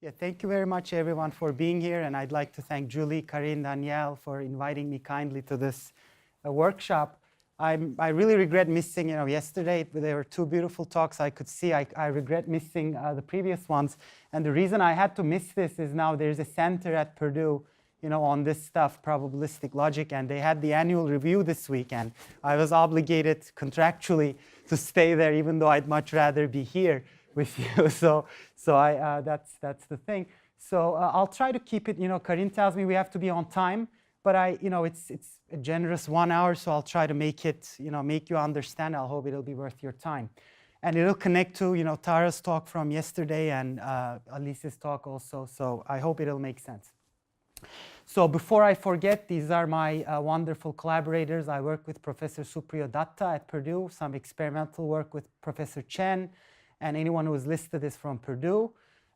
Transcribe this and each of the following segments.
Yeah, thank you very much, everyone, for being here. And I'd like to thank Julie, Karin, Danielle for inviting me kindly to this workshop. I really regret missing, yesterday there were two beautiful talks I could see. I regret missing the previous ones. And the reason I had to miss this is now there's a center at Purdue, on this stuff, probabilistic logic, and they had the annual review this week, and I was obligated contractually to stay there, even though I'd much rather be here with you. So that's the thing. So I'll try to keep it. Karin tells me we have to be on time, but it's a generous 1 hour, so I'll try to make it, make you understand. I'll hope it'll be worth your time, and it'll connect to Tara's talk from yesterday and Alice's talk also. So I hope it'll make sense. So before I forget, these are my wonderful collaborators. I work with Professor Supriyo Datta at Purdue, some experimental work with Professor Chen, and anyone who is listed is from Purdue.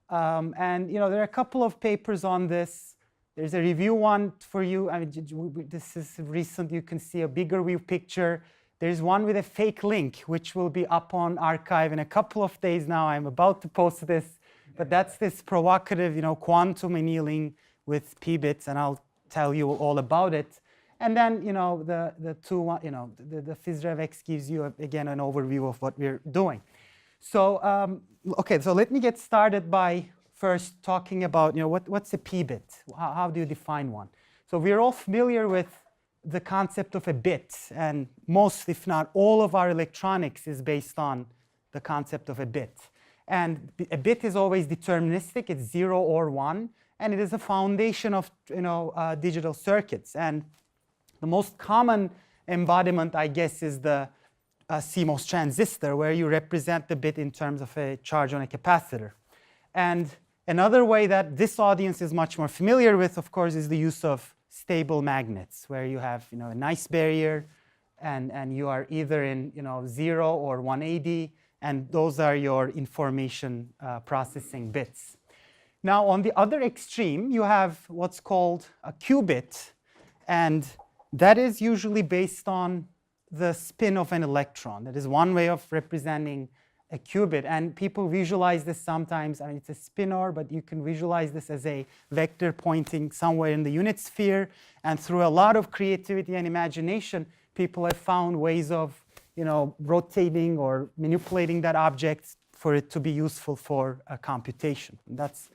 And there are a couple of papers on this. There's a review one for you. I mean, this is recent. You can see a bigger view picture. There's one with a fake link, which will be up on archive in a couple of days now. I'm about to post this, but that's this provocative, quantum annealing with p-bits, and I'll tell you all about it. And then, the PhysRevX gives you, again, an overview of what we're doing. So, OK, so let me get started by first talking about, what's a p-bit? How do you define one? So we're all familiar with the concept of a bit, and most, if not all, of our electronics is based on the concept of a bit. And a bit is always deterministic. It's 0 or 1. And it is a foundation of digital circuits. And the most common embodiment, I guess, is the CMOS transistor, where you represent the bit in terms of a charge on a capacitor. And another way that this audience is much more familiar with, of course, is the use of stable magnets, where you have a nice barrier, and you are either in 0 or 180, and those are your information processing bits. Now, on the other extreme, you have what's called a qubit, and that is usually based on the spin of an electron. That is one way of representing a qubit, and people visualize this sometimes. I mean, it's a spinor, but you can visualize this as a vector pointing somewhere in the unit sphere, and through a lot of creativity and imagination, people have found ways of rotating or manipulating that object for it to be useful for a computation. That's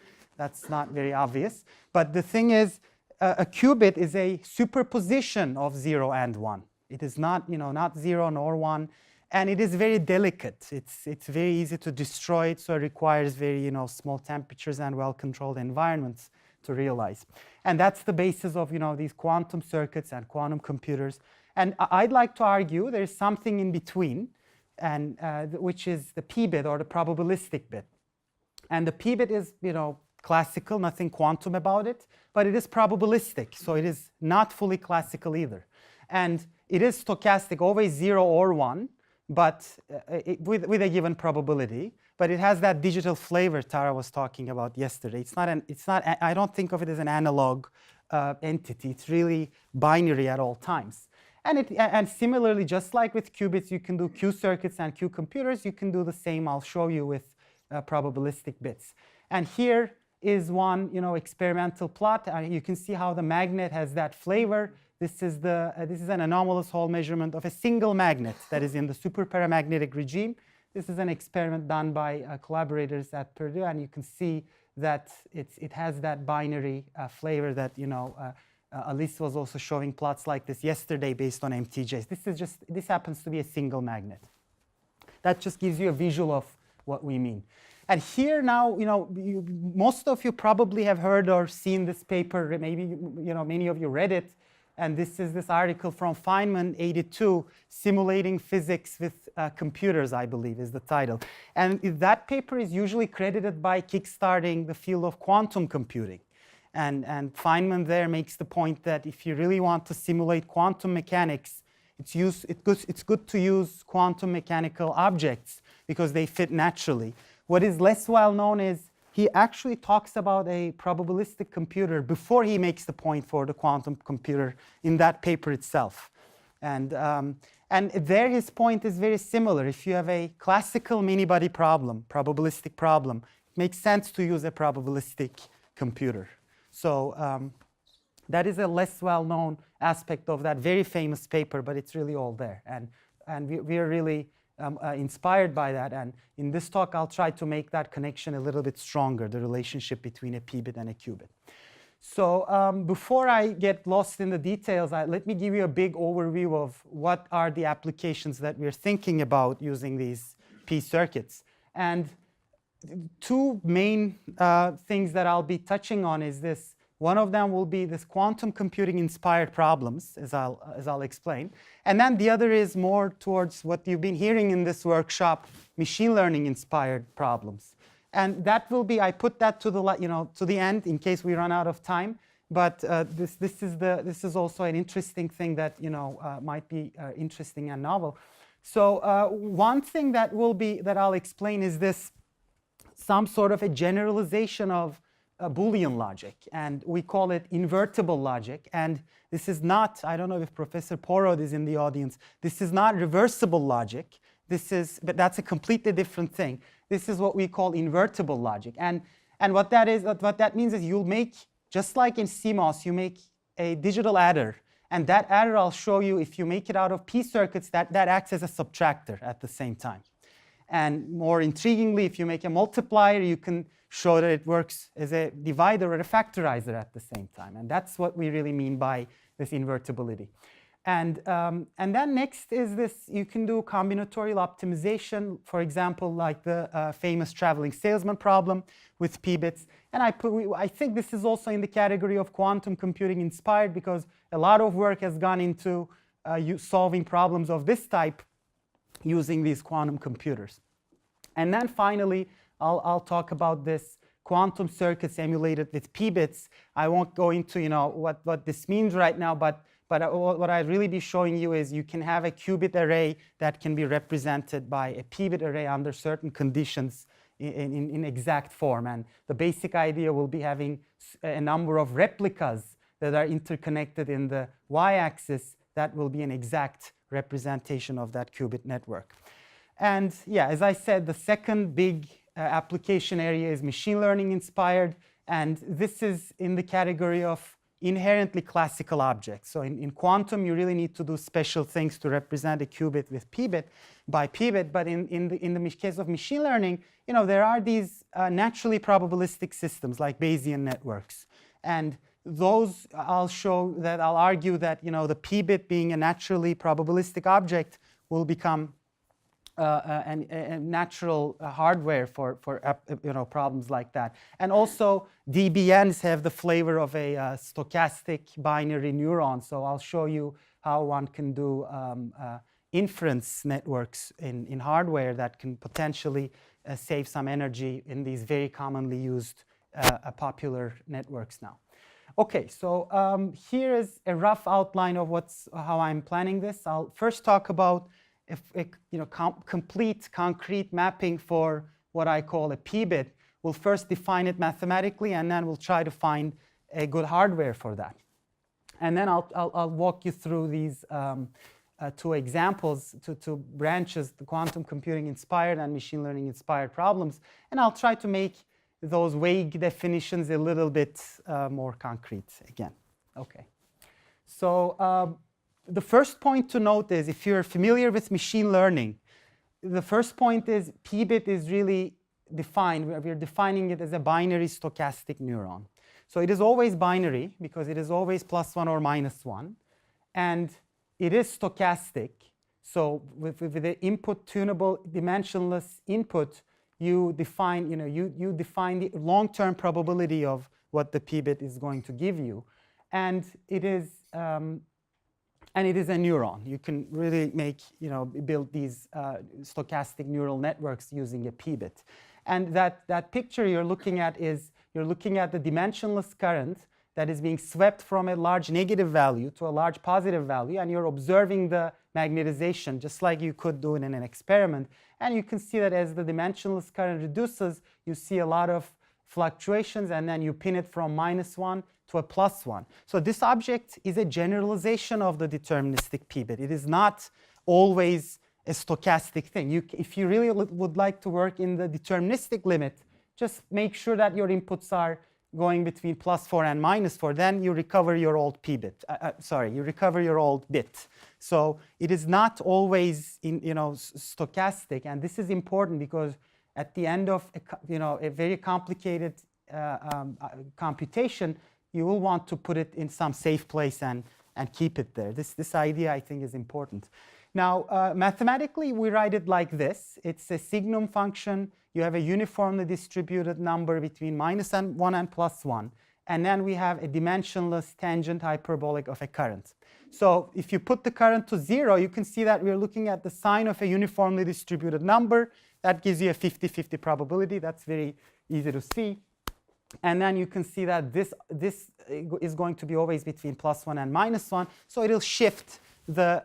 not very obvious. But the thing is, a qubit is a superposition of 0 and 1. It is not, not 0 nor 1. And it is very delicate. It's very easy to destroy it, so it requires very small temperatures and well-controlled environments to realize. And that's the basis of these quantum circuits and quantum computers. And I'd like to argue there's something in between, and which is the p-bit, or the probabilistic bit. And the p-bit is classical, nothing quantum about it, but it is probabilistic, so it is not fully classical either. And it is stochastic, always 0 or 1, but with a given probability. But it has that digital flavor Tara was talking about yesterday. It's not. I don't think of it as an analog entity. It's really binary at all times. And similarly, just like with qubits, you can do Q circuits and Q computers. You can do the same. I'll show you with probabilistic bits. And here is one experimental plot. You can see how the magnet has that flavor. This is an anomalous Hall measurement of a single magnet that is in the superparamagnetic regime. This is an experiment done by collaborators at Purdue, and you can see that it has that binary flavor that Alice was also showing plots like this yesterday based on MTJs. This happens to be a single magnet. That just gives you a visual of what we mean. And here now, most of you probably have heard or seen this paper. Maybe many of you read it. And this is this article from Feynman, 82, Simulating Physics with Computers, I believe, is the title. And that paper is usually credited by kickstarting the field of quantum computing. And Feynman there makes the point that if you really want to simulate quantum mechanics, it's good to use quantum mechanical objects because they fit naturally. What is less well known is he actually talks about a probabilistic computer before he makes the point for the quantum computer in that paper itself. And there his point is very similar. If you have a classical many-body problem, probabilistic problem, makes sense to use a probabilistic computer. So that is a less well-known aspect of that very famous paper, but it's really all there. And we are really inspired by that. And in this talk, I'll try to make that connection a little bit stronger, the relationship between a p-bit and a qubit. So before I get lost in the details, let me give you a big overview of what are the applications that we're thinking about using these p circuits. And two main things that I'll be touching on is this. One of them will be this quantum computing inspired problems, as I'll explain. And then the other is more towards what you've been hearing in this workshop, machine learning inspired problems. And that will be, I put that to the end in case we run out of time. But this is also an interesting thing that might be interesting and novel. So one thing that I'll explain is this, some sort of a generalization of Boolean logic, and we call it invertible logic. And this is not, I don't know if Professor Porod is in the audience, this is not reversible logic. But that's a completely different thing. This is what we call invertible logic. And what that means is you'll make, just like in CMOS, you make a digital adder. And that adder, I'll show you, if you make it out of p circuits, that acts as a subtractor at the same time. And more intriguingly, if you make a multiplier, you can show that it works as a divider or a factorizer at the same time. And that's what we really mean by this invertibility. And then next is this, you can do combinatorial optimization, for example, like the famous traveling salesman problem with p-bits. And I think this is also in the category of quantum computing inspired, because a lot of work has gone into solving problems of this type using these quantum computers. And then finally, I'll talk about this quantum circuits emulated with p-bits. I won't go into what this means right now, but what I'd really be showing you is you can have a qubit array that can be represented by a p-bit array under certain conditions in exact form. And the basic idea will be having a number of replicas that are interconnected in the y-axis that will be an exact representation of that qubit network. And yeah, as I said, the second big application area is machine learning inspired. And this is in the category of inherently classical objects. So in quantum, you really need to do special things to represent a qubit with p-bit by p-bit. But in the case of machine learning, there are these naturally probabilistic systems like Bayesian networks. And those I'll argue that the p-bit being a naturally probabilistic object will become a natural hardware for problems like that. And also DBNs have the flavor of a stochastic binary neuron. So I'll show you how one can do inference networks in hardware that can potentially save some energy in these very commonly used popular networks now. Okay, so here is a rough outline of how I'm planning this. I'll first talk about a complete concrete mapping for what I call a p-bit. We'll first define it mathematically, and then we'll try to find a good hardware for that. And then I'll walk you through these two examples, two branches, the quantum computing inspired and machine learning inspired problems. And I'll try to make those vague definitions a little bit more concrete again. Okay. So the first point to note is, if you're familiar with machine learning, the first point is p-bit is really defined. We're defining it as a binary stochastic neuron. So it is always binary because it is always +1 or -1. And it is stochastic. So with the input tunable dimensionless input, you define the long-term probability of what the p-bit is going to give you. And it is a neuron. You can really build these stochastic neural networks using a p-bit. And that picture you're looking at the dimensionless current that is being swept from a large negative value to a large positive value, and you're observing the magnetization just like you could do in an experiment. And you can see that as the dimensionless current reduces, you see a lot of fluctuations, and then you pin it from -1 to a +1. So this object is a generalization of the deterministic p-bit. It is not always a stochastic thing. If you really would like to work in the deterministic limit, just make sure that your inputs are going between +4 and -4. Then you recover your old p-bit. You recover your old bit. So it is not always stochastic, and this is important because at the end of a very complicated computation, you will want to put it in some safe place and keep it there. This idea, I think, is important. Now, mathematically, we write it like this. It's a signum function. You have a uniformly distributed number between -1 and +1. And then we have a dimensionless tangent hyperbolic of a current. So if you put the current to 0, you can see that we're looking at the sign of a uniformly distributed number. That gives you a 50-50 probability. That's very easy to see. And then you can see that this is going to be always between +1 and -1. So it'll shift the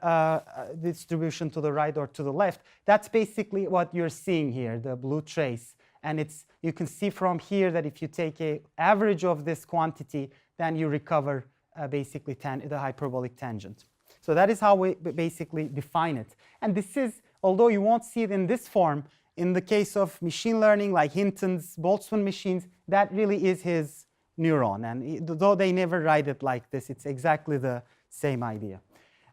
distribution to the right or to the left. That's basically what you're seeing here, the blue trace. And you can see from here that if you take an average of this quantity, then you recover basically the hyperbolic tangent. So that is how we basically define it. And this is, although you won't see it in this form, in the case of machine learning, like Hinton's Boltzmann machines, that really is his neuron. And though they never write it like this, it's exactly the same idea.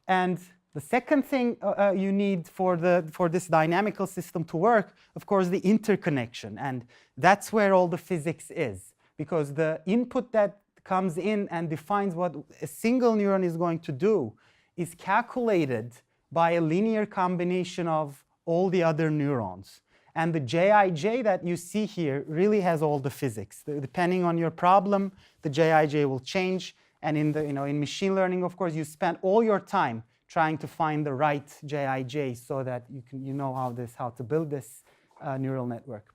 And the second thing you need for this dynamical system to work, of course, the interconnection. And that's where all the physics is. Because the input that comes in and defines what a single neuron is going to do is calculated by a linear combination of all the other neurons. And the Jij that you see here really has all the physics. Depending on your problem, the Jij will change. And in machine learning, of course, you spend all your time trying to find the right Jij so that you know how to build this neural network.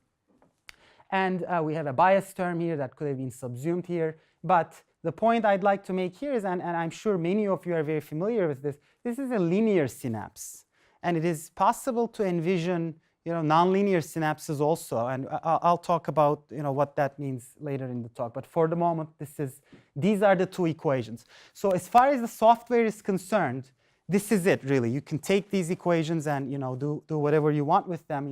And we have a bias term here that could have been subsumed here. But the point I'd like to make here is, and I'm sure many of you are very familiar with this, this is a linear synapse. And it is possible to envision nonlinear synapses also, and I'll talk about what that means later in the talk. But for the moment, these are the two equations. So as far as the software is concerned, this is it really. You can take these equations and do whatever you want with them.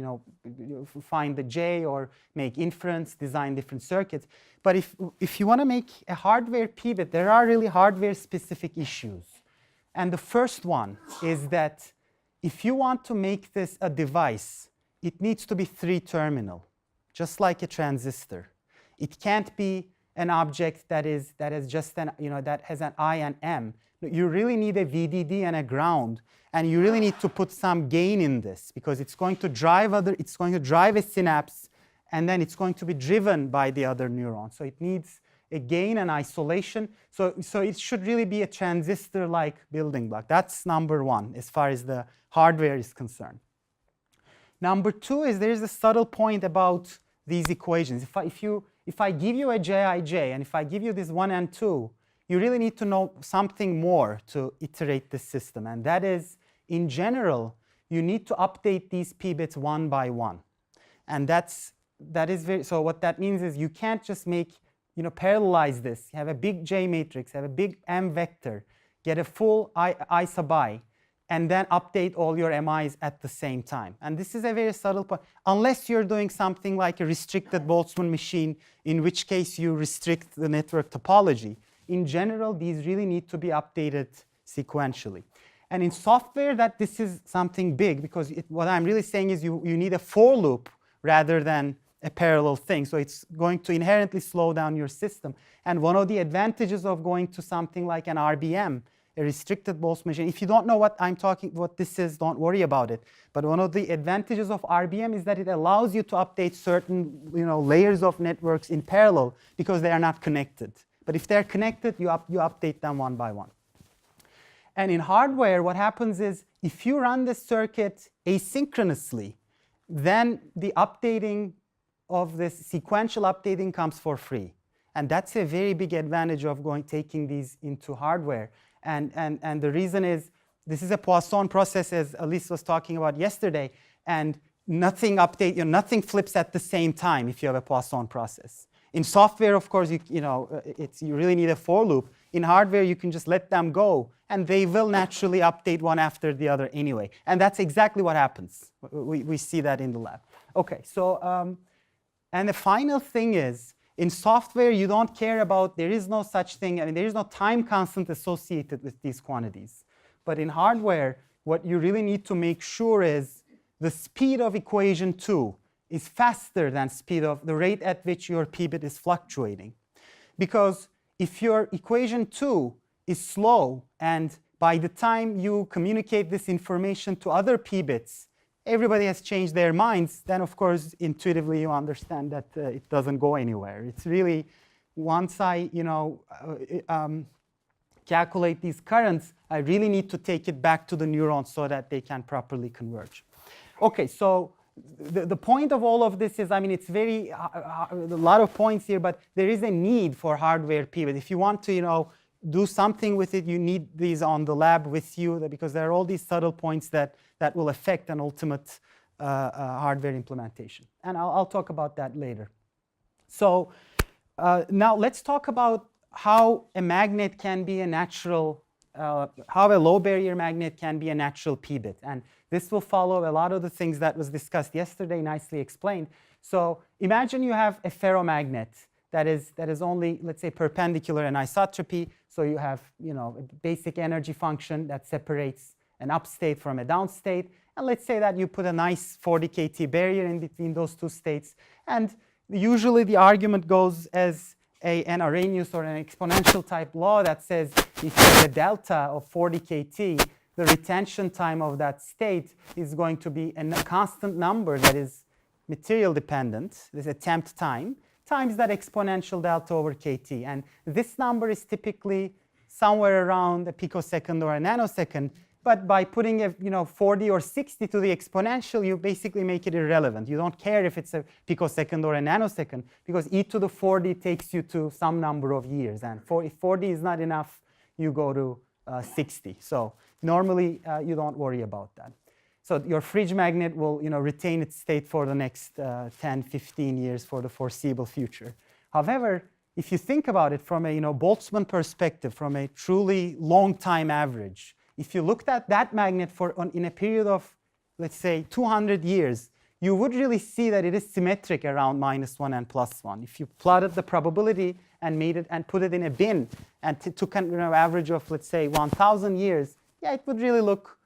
Find the J or make inference, design different circuits. But if you want to make a hardware p-bit, there are really hardware-specific issues. And the first one is that if you want to make this a device, it needs to be 3-terminal, just like a transistor. It can't be an object that is just that has an I and M. You really need a VDD and a ground, and you really need to put some gain in this because it's going to drive a synapse, and then it's going to be driven by the other neuron. So it needs a gain and isolation. So it should really be a transistor-like building block. That's number one as far as the hardware is concerned. Number two is there's a subtle point about these equations. If I give you a Jij and if I give you this 1 and 2, you really need to know something more to iterate this system. And that is, in general, you need to update these p-bits one by one. And so what that means is you can't just parallelize this. Have a big J matrix, have a big M vector, get a full I sub I, and then update all your MIs at the same time. And this is a very subtle point. Unless you're doing something like a restricted Boltzmann machine, in which case you restrict the network topology. In general, these really need to be updated sequentially. And in software, this is something big, because what I'm really saying is you need a for loop rather than a parallel thing. So it's going to inherently slow down your system. And one of the advantages of going to something like an RBM, a restricted Boltzmann machine. If you don't know what this is, don't worry about it. But one of the advantages of RBM is that it allows you to update certain layers of networks in parallel because they are not connected. But if they're connected, you update them one by one. And in hardware, what happens is if you run this circuit asynchronously, then the updating of this sequential updating comes for free. And that's a very big advantage of taking these into hardware. And the reason is this is a Poisson process, as Elise was talking about yesterday, and nothing flips at the same time if you have a Poisson process. In software, of course, you really need a for loop. In hardware, you can just let them go, and they will naturally update one after the other anyway. And that's exactly what happens. We see that in the lab. OK, so And the final thing is, in software, you don't care about, there is no such thing, I mean, there is no time constant associated with these quantities. But in hardware, what you really need to make sure is the speed of equation 2 is faster than speed of the rate at which your p-bit is fluctuating. Because if your equation 2 is slow, and by the time you communicate this information to other p-bits, everybody has changed their minds, then of course intuitively you understand that it doesn't go anywhere. It's really, once I calculate these currents, I really need to take it back to the neurons so that they can properly converge. Okay, so the point of all of this is, I mean, it's very, a lot of points here, but there is a need for hardware p-bit. If you want to, do something with it, you need these on the lab with you, because there are all these subtle points that will affect an ultimate hardware implementation. And I'll talk about that later. So now let's talk about how a magnet can be a natural, how a low barrier magnet can be a natural p-bit. And this will follow a lot of the things that was discussed yesterday, nicely explained. So imagine you have a ferromagnet that is only, let's say, perpendicular anisotropy. So you have, a basic energy function that separates an up state from a down state. And let's say that you put a nice 40 kT barrier in between those two states. And usually the argument goes as an Arrhenius or an exponential type law that says if you have a delta of 40 kT, the retention time of that state is going to be a constant number that is material dependent, this attempt time, times that exponential delta over kT. And this number is typically somewhere around a picosecond or a nanosecond. But by putting a 40 or 60 to the exponential, you basically make it irrelevant. You don't care if it's a picosecond or a nanosecond, because e to the 40 takes you to some number of years. And if 40 is not enough, you go to 60. So normally, you don't worry about that. So your fridge magnet will retain its state for the next 10, 15 years for the foreseeable future. However, if you think about it from a Boltzmann perspective, from a truly long time average, if you looked at that magnet in a period of, let's say, 200 years, you would really see that it is symmetric around -1 and +1. If you plotted the probability and made it and put it in a bin and took an average of, let's say, 1,000 years, yeah, it would really look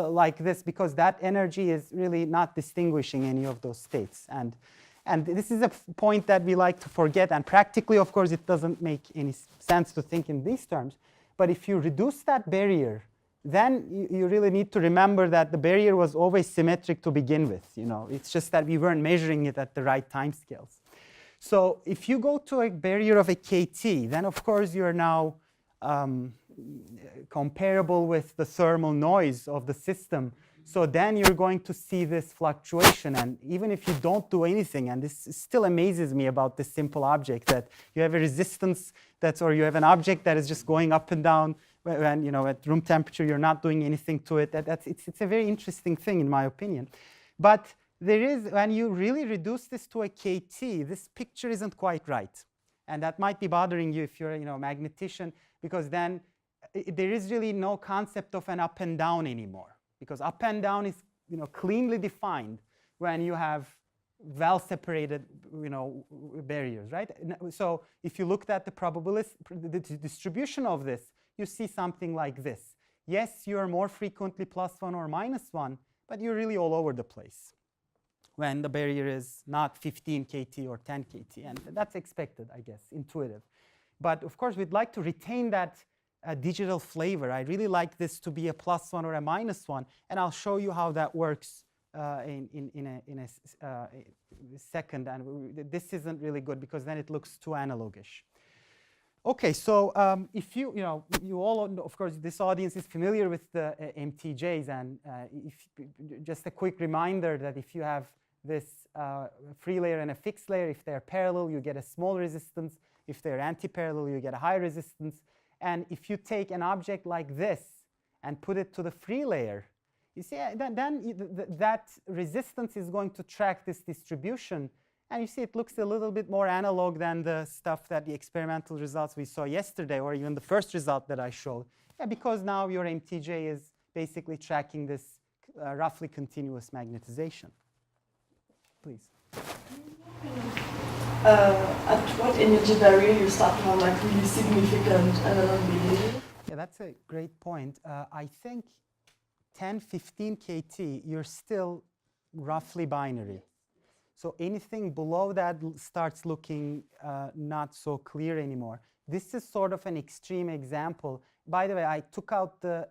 like this, because that energy is really not distinguishing any of those states. And this is a point that we like to forget. And practically, of course, it doesn't make any sense to think in these terms. But if you reduce that barrier, then you really need to remember that the barrier was always symmetric to begin with. It's just that we weren't measuring it at the right time scales. So if you go to a barrier of a kT, then of course you're now comparable with the thermal noise of the system. So then you're going to see this fluctuation. And even if you don't do anything, and this still amazes me about this simple object, that you have a resistance or you have an object that is just going up and down when, at room temperature, you're not doing anything to it. It's a very interesting thing, in my opinion. But there is, when you really reduce this to a kT, this picture isn't quite right. And that might be bothering you if you're a magnetician, because then there is really no concept of an up and down anymore, because up and down is cleanly defined when you have well-separated barriers, right? So if you looked at the distribution of this, you see something like this. Yes, you are more frequently +1 or -1, but you're really all over the place when the barrier is not 15 kT or 10 kT. And that's expected, I guess, intuitive. But of course, we'd like to retain that digital flavor. I really like this to be a +1 or a -1. And I'll show you how that works in a second. And this isn't really good, because then it looks too analogish. Okay, so if you all, of course, this audience is familiar with the MTJs. And just a quick reminder that if you have this free layer and a fixed layer, if they're parallel, you get a small resistance. If they're anti-parallel, you get a high resistance. And if you take an object like this and put it to the free layer, you see, then that resistance is going to track this distribution. And you see, it looks a little bit more analog than the stuff that the experimental results we saw yesterday, or even the first result that I showed. Yeah, because now your MTJ is basically tracking this roughly continuous magnetization. Please. at what energy barrier you start to have like really significant behavior? Yeah, that's a great point. I think 10, 15 KT, you're still roughly binary. So anything below that starts looking not so clear anymore. This is sort of an extreme example. By the way, I took out the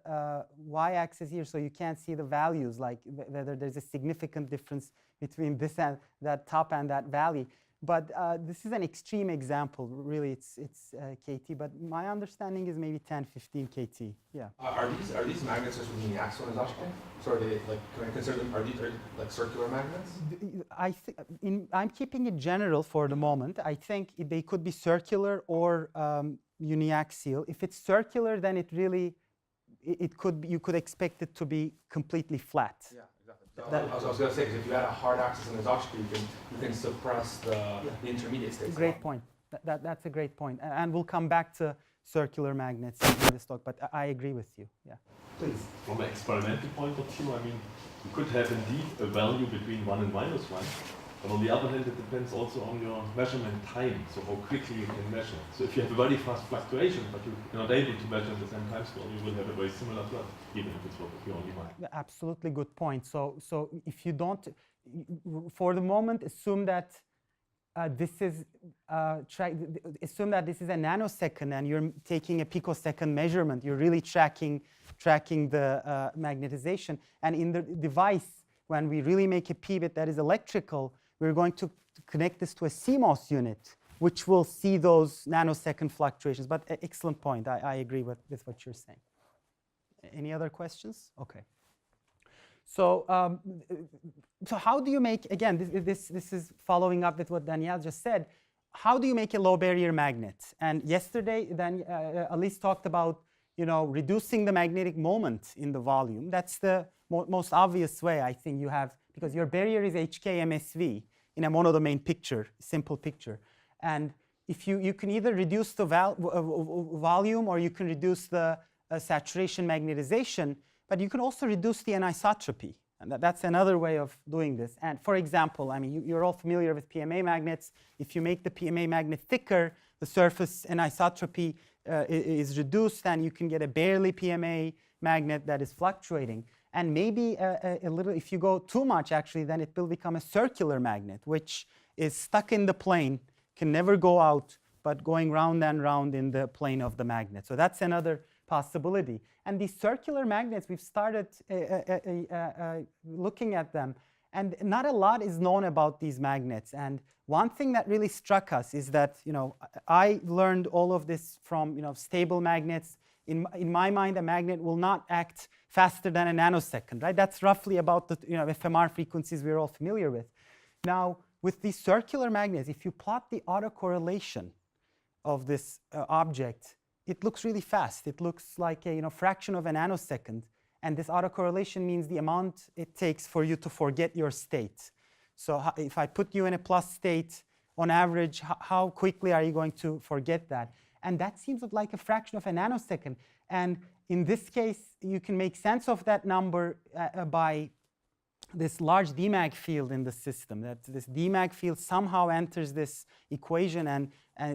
y-axis here so you can't see the values, like whether there's a significant difference between this and that top and that valley. But this is an extreme example. Really, it's KT. But my understanding is maybe 10, 15 KT. Yeah. Are these magnets just from the axon isotropy? So are they like? Can I consider them? Are these like circular magnets? I'm keeping it general for the moment. I think they could be circular or uniaxial. If it's circular, then it really could be, you could expect it to be completely flat. Yeah. I was going to say, because if you add a hard axis in isotropy, you can suppress the intermediate states. Great point. That's a great point. And we'll come back to circular magnets in this talk, but I agree with you. Yeah. Please. From an experimental point of view, I mean, you could have indeed a value between 1 and -1, but on the other hand, it depends also on your measurement time, so how quickly you can measure. So if you have a very fast fluctuation, but you're not able to measure in the same time scale, you will have a very similar plot, even if it's only 1. Absolutely good point. So if you don't, for the moment, assume that assume that this is a nanosecond and you're taking a picosecond measurement. You're really tracking the magnetization. And in the device, when we really make a p-bit that is electrical, we're going to connect this to a CMOS unit, which will see those nanosecond fluctuations. But excellent point. I agree with what you're saying. Any other questions? Okay. So, so how do you make, again, this is following up with what Danielle just said, how do you make a low barrier magnet? And yesterday, Alice talked about, reducing the magnetic moment in the volume. That's the most obvious way, I think, you have, because your barrier is HK-MSV in a monodomain picture, simple picture. And if you can either reduce the volume or you can reduce the saturation magnetization, but you can also reduce the anisotropy. And that's another way of doing this. And for example, I mean, you're all familiar with PMA magnets. If you make the PMA magnet thicker, the surface anisotropy is reduced, and you can get a barely PMA magnet that is fluctuating. And maybe a little, if you go too much, actually, then it will become a circular magnet, which is stuck in the plane, can never go out, but going round and round in the plane of the magnet. So that's another possibility. And these circular magnets, we've started looking at them, and not a lot is known about these magnets. And one thing that really struck us is that, I learned all of this from, stable magnets. In my mind, a magnet will not act faster than a nanosecond, right? That's roughly about the FMR frequencies we're all familiar with. Now, with these circular magnets, if you plot the autocorrelation of this object, it looks really fast. It looks like a fraction of a nanosecond. And this autocorrelation means the amount it takes for you to forget your state. So if I put you in a plus state, on average, how quickly are you going to forget that? And that seems like a fraction of a nanosecond. And in this case, you can make sense of that number by this large DMAG field in the system. That this DMAG field somehow enters this equation, and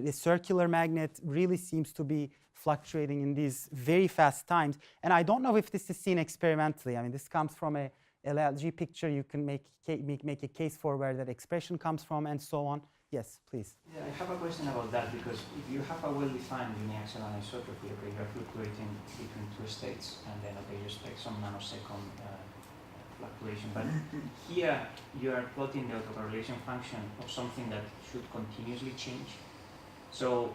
the circular magnet really seems to be fluctuating in these very fast times. And I don't know if this is seen experimentally. I mean, this comes from a LLG picture. You can make a case for where that expression comes from, and so on. Yes, please. Yeah, I have a question about that, because if you have a well-defined uniaxial anisotropy, okay, you're fluctuating between two states, and then, okay, you expect some nanosecond fluctuation. But here, you are plotting the autocorrelation function of something that should continuously change. So,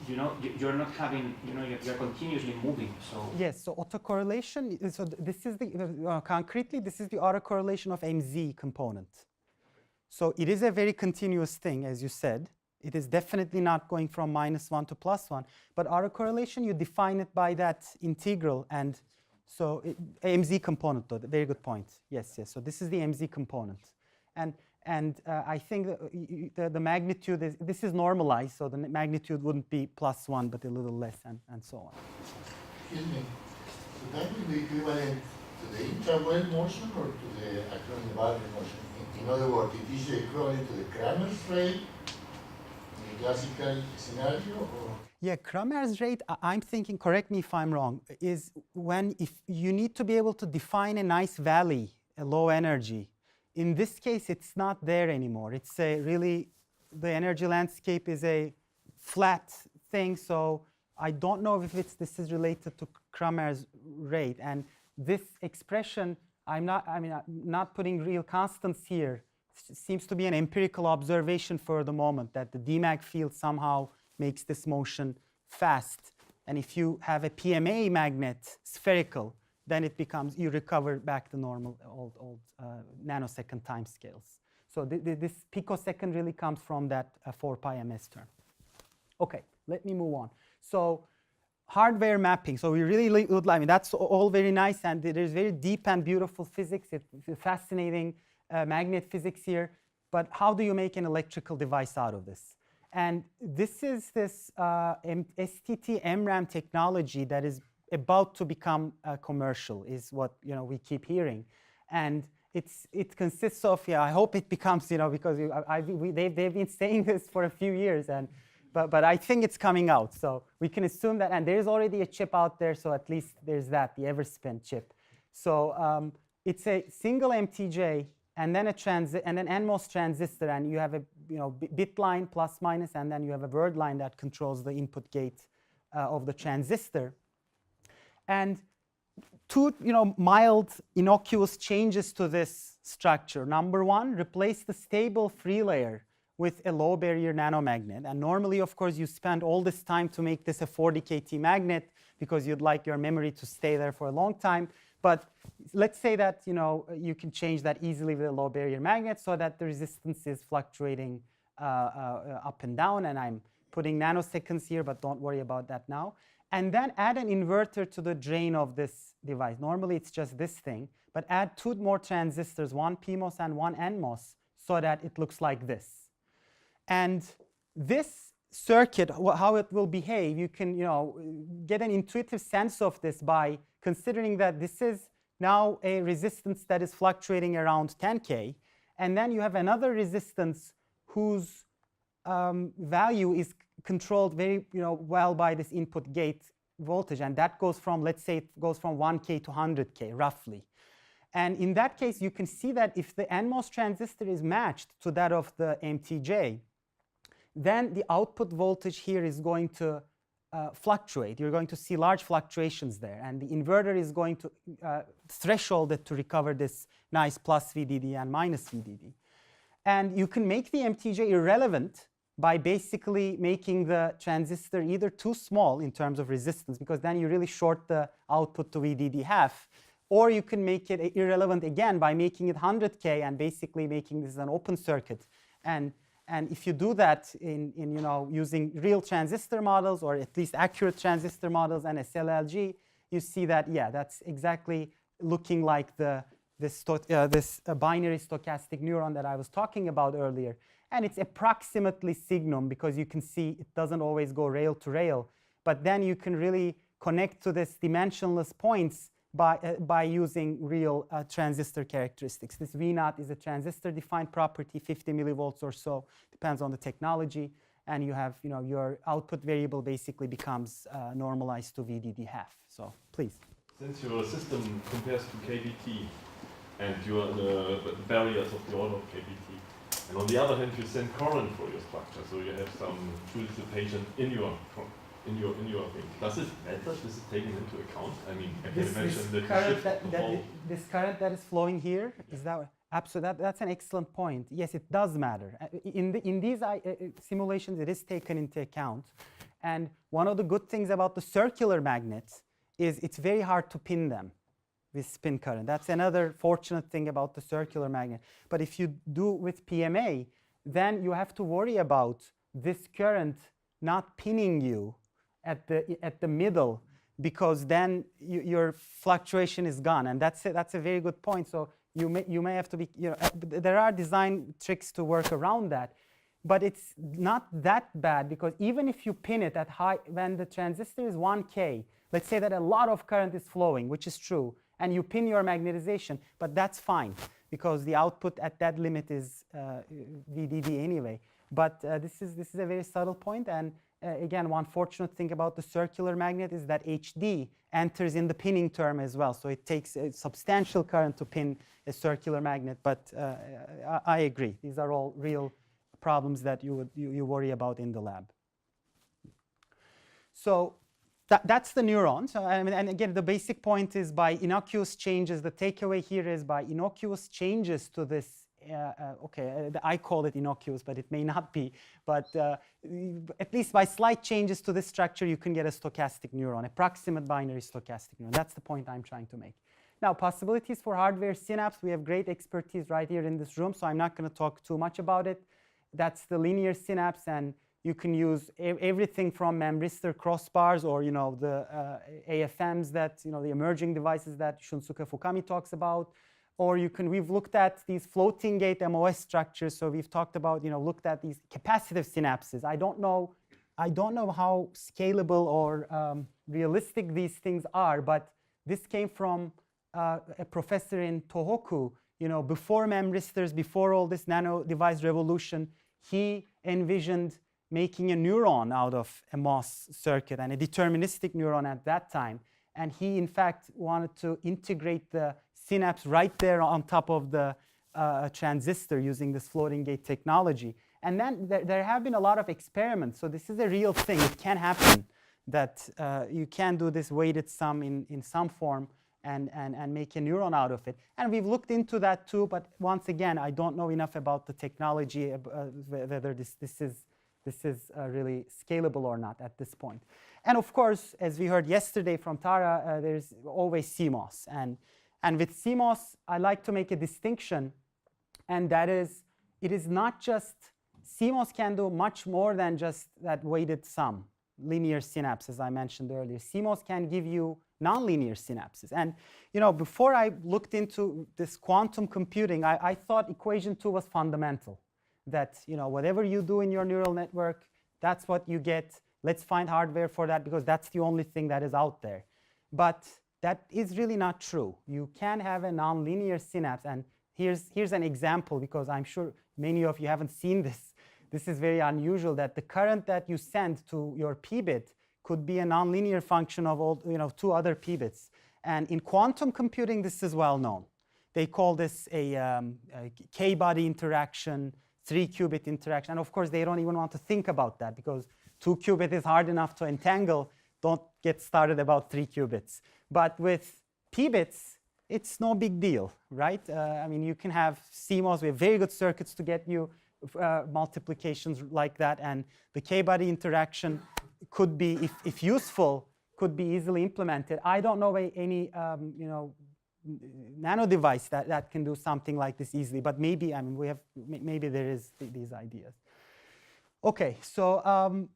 you're not having, you're continuously moving. So yes. So autocorrelation. So this is the concretely, this is the autocorrelation of MZ component. So it is a very continuous thing, as you said. It is definitely not going from -1 to +1. But autocorrelation, you define it by that integral, and so MZ component, though. Very good point. Yes, yes. So this is the MZ component, and I think the magnitude is, this is normalized, so the magnitude wouldn't be +1, but a little less, and so on. Excuse me. Would that be equivalent to the intrawave motion or to the across the boundary motion? In other words, it is equivalent to the Kramer's rate in the classical scenario, or? Yeah, Kramer's rate, I'm thinking, correct me if I'm wrong, is when if you need to be able to define a nice valley, a low energy. In this case, it's not there anymore. It's a really, the energy landscape is a flat thing, so I don't know if this is related to Kramer's rate. And this expression, I'm not putting real constants here. It seems to be an empirical observation for the moment that the DMAG field somehow makes this motion fast. And if you have a PMA magnet, spherical, then it becomes, you recover back the normal old nanosecond timescales. So this picosecond really comes from that 4 pi ms term. OK, let me move on. So hardware mapping. So we really would like, that's all very nice, and there's very deep and beautiful physics. It's fascinating magnet physics here. But how do you make an electrical device out of this? And this is this STT MRAM technology that is about to become commercial, is what we keep hearing. And it consists of, I hope it becomes, because they've been saying this for a few years, but I think it's coming out. So we can assume that, and there's already a chip out there, so at least there's that, the Everspin chip. So it's a single MTJ, and then and then NMOS transistor, and you have a bit line plus minus, and then you have a word line that controls the input gate of the transistor. And two mild innocuous changes to this structure. Number one, replace the stable free layer with a low barrier nanomagnet. And normally, of course, you spend all this time to make this a 40 kT magnet because you'd like your memory to stay there for a long time. But let's say that you can change that easily with a low barrier magnet so that the resistance is fluctuating up and down. And I'm putting nanoseconds here, but don't worry about that now. And then add an inverter to the drain of this device. Normally, it's just this thing. But add 2 more transistors, one PMOS and one NMOS, so that it looks like this. And this circuit, how it will behave, you can get an intuitive sense of this by considering that this is now a resistance that is fluctuating around 10K. And then you have another resistance whose value is controlled very well by this input gate voltage. And that goes from, let's say, it goes from 1K to 100K, roughly. And in that case, you can see that if the NMOS transistor is matched to that of the MTJ, then the output voltage here is going to fluctuate. You're going to see large fluctuations there. And the inverter is going to threshold it to recover this nice plus VDD and minus VDD. And you can make the MTJ irrelevant by basically making the transistor either too small in terms of resistance, because then you really short the output to VDD half, or you can make it irrelevant again by making it 100K and basically making this an open circuit. And if you do that in using real transistor models, or at least accurate transistor models and SLLG, you see that, yeah, that's exactly looking like this binary stochastic neuron that I was talking about earlier. And it's approximately signum, because you can see it doesn't always go rail to rail. But then you can really connect to this dimensionless points by using real transistor characteristics. This V0 is a transistor-defined property, 50 millivolts or so, depends on the technology. And you have, your output variable basically becomes normalized to VDD half. So please. Since your system compares to KBT, and you are the barriers of the order of KBT, and on the other hand, you send current for your structure, so you have some Joule dissipation in your thing. Does it matter? This is taken into account. I mean, I can imagine that this current that is flowing here, is that absolutely? That's an excellent point. Yes, it does matter. In these simulations, it is taken into account. And one of the good things about the circular magnets is it's very hard to pin them with spin current. That's another fortunate thing about the circular magnet. But if you do with PMA, then you have to worry about this current not pinning you at the middle, because then your fluctuation is gone. And that's a very good point. So you may have to be, there are design tricks to work around that. But it's not that bad, because even if you pin it at high, when the transistor is 1K, let's say that a lot of current is flowing, which is true, and you pin your magnetization, but that's fine. because the output at that limit is VDD anyway. But this is a very subtle point, and again, one fortunate thing about the circular magnet is that HD enters in the pinning term as well. So it takes a substantial current to pin a circular magnet. But I agree, these are all real problems that you worry about in the lab. So that's the neuron. So I mean, and again, the basic point is by innocuous changes. The takeaway here is by innocuous changes to this. I call it innocuous, but it may not be. But at least by slight changes to this structure, you can get a stochastic neuron, approximate binary stochastic neuron. That's the point I'm trying to make. Now, possibilities for hardware synapse. We have great expertise right here in this room, so I'm not going to talk too much about it. That's the linear synapse, and you can use everything from memristor crossbars or the AFMs that the emerging devices that Shunsuke Fukami talks about. Or we've looked at these floating gate MOS structures. So we've talked about, looked at these capacitive synapses. I don't know how scalable or realistic these things are, but this came from a professor in Tohoku, before memristors, before all this nano device revolution. He envisioned making a neuron out of a MOS circuit and a deterministic neuron at that time. And he, in fact, wanted to integrate the synapse right there on top of the transistor using this floating gate technology. And then there have been a lot of experiments. So this is a real thing. It can happen that you can do this weighted sum in some form and make a neuron out of it. And we've looked into that too. But once again, I don't know enough about the technology, whether this is really scalable or not at this point. And of course, as we heard yesterday from Tara, there's always CMOS. And with CMOS, I like to make a distinction, and that is, it is not just, CMOS can do much more than just that weighted sum, linear synapse, as I mentioned earlier. CMOS can give you nonlinear synapses. And before I looked into this quantum computing, I thought equation 2 was fundamental. That whatever you do in your neural network, that's what you get. Let's find hardware for that because that's the only thing that is out there. But that is really not true. You can have a nonlinear synapse, and here's an example because I'm sure many of you haven't seen this. This is very unusual that the current that you send to your p-bit could be a nonlinear function of all, 2 other p-bits. And in quantum computing, this is well known. They call this a k-body interaction, 3-qubit interaction. And of course, they don't even want to think about that because 2-qubit is hard enough to entangle. Don't get started about 3 qubits. But with p-bits, it's no big deal, right? I mean, you can have CMOS. We have very good circuits to get you multiplications like that. And the k-body interaction could be, if useful, could be easily implemented. I don't know any nano device that can do something like this easily. But maybe, maybe there is these ideas. OK, so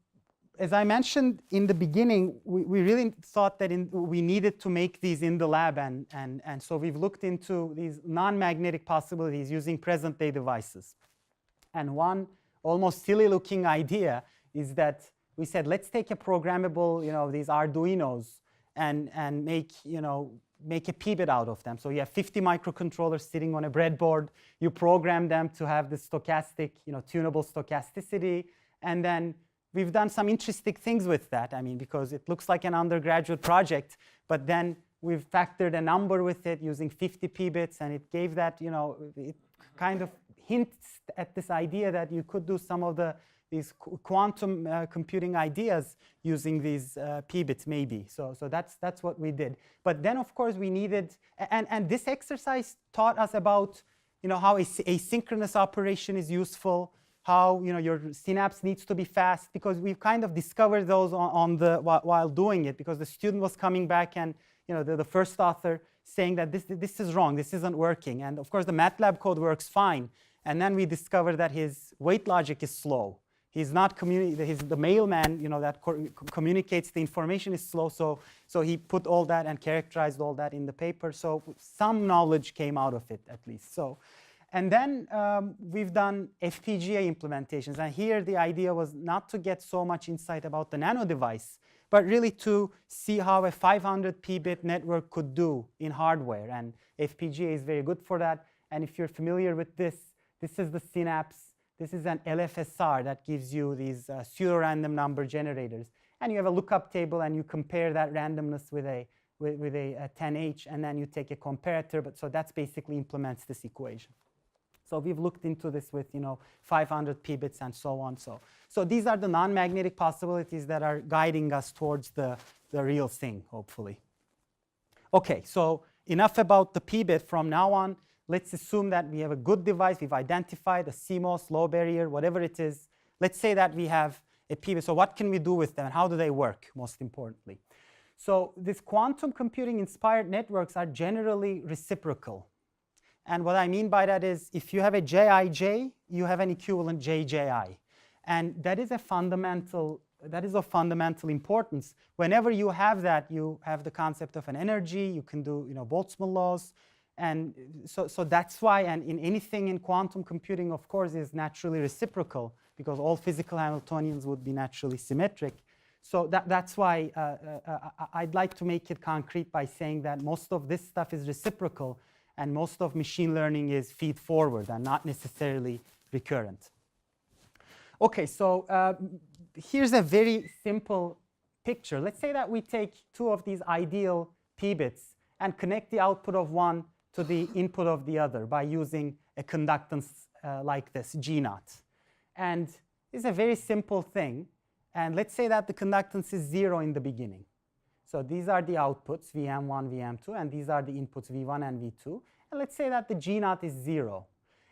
as I mentioned in the beginning, we really thought that we needed to make these in the lab. And so we've looked into these non-magnetic possibilities using present-day devices. And one almost silly-looking idea is that we said, let's take a programmable, these Arduinos and make a p-bit out of them. So you have 50 microcontrollers sitting on a breadboard. You program them to have this stochastic, tunable stochasticity. And then we've done some interesting things with that. I mean, because it looks like an undergraduate project, but then we've factored a number with it using 50 p-bits, and it gave that, it kind of hints at this idea that you could do some of these quantum computing ideas using these p-bits, maybe. So that's what we did. But then, of course, we needed, and this exercise taught us about, how asynchronous operation is useful, how your synapse needs to be fast, because we've kind of discovered those while doing it, because the student was coming back and the first author saying that this is wrong, this isn't working. And of course, the MATLAB code works fine. And then we discovered that his weight logic is slow. He's not the mailman, that communicates the information is slow. So he put all that and characterized all that in the paper. So some knowledge came out of it, at least. And then we've done FPGA implementations. And here the idea was not to get so much insight about the nano device, but really to see how a 500 p-bit network could do in hardware. And FPGA is very good for that. And if you're familiar with this, this is the synapse. This is an LFSR that gives you these pseudo-random number generators. And you have a lookup table, and you compare that randomness with a 10H, and then you take a comparator. But so that's basically implements this equation. So we've looked into this with 500 p-bits and so on. So these are the non-magnetic possibilities that are guiding us towards the real thing, hopefully. OK, so enough about the p-bit. From now on, let's assume that we have a good device. We've identified a CMOS, low barrier, whatever it is. Let's say that we have a p-bit. So what can we do with them, and how do they work, most importantly? So these quantum computing-inspired networks are generally reciprocal. And what I mean by that is, if you have a Jij, you have an equivalent Jji. And that is of fundamental importance. Whenever you have that, you have the concept of an energy. You can do Boltzmann laws. And so that's why, and in anything in quantum computing, of course, is naturally reciprocal, because all physical Hamiltonians would be naturally symmetric. So that's why I'd like to make it concrete by saying that most of this stuff is reciprocal, and most of machine learning is feed-forward and not necessarily recurrent. OK, so here's a very simple picture. Let's say that we take two of these ideal p-bits and connect the output of one to the input of the other by using a conductance like this, G0. And it's a very simple thing. And let's say that the conductance is 0 in the beginning. So these are the outputs, VM1, VM2, and these are the inputs, V1 and V2. And let's say that the G0 is 0.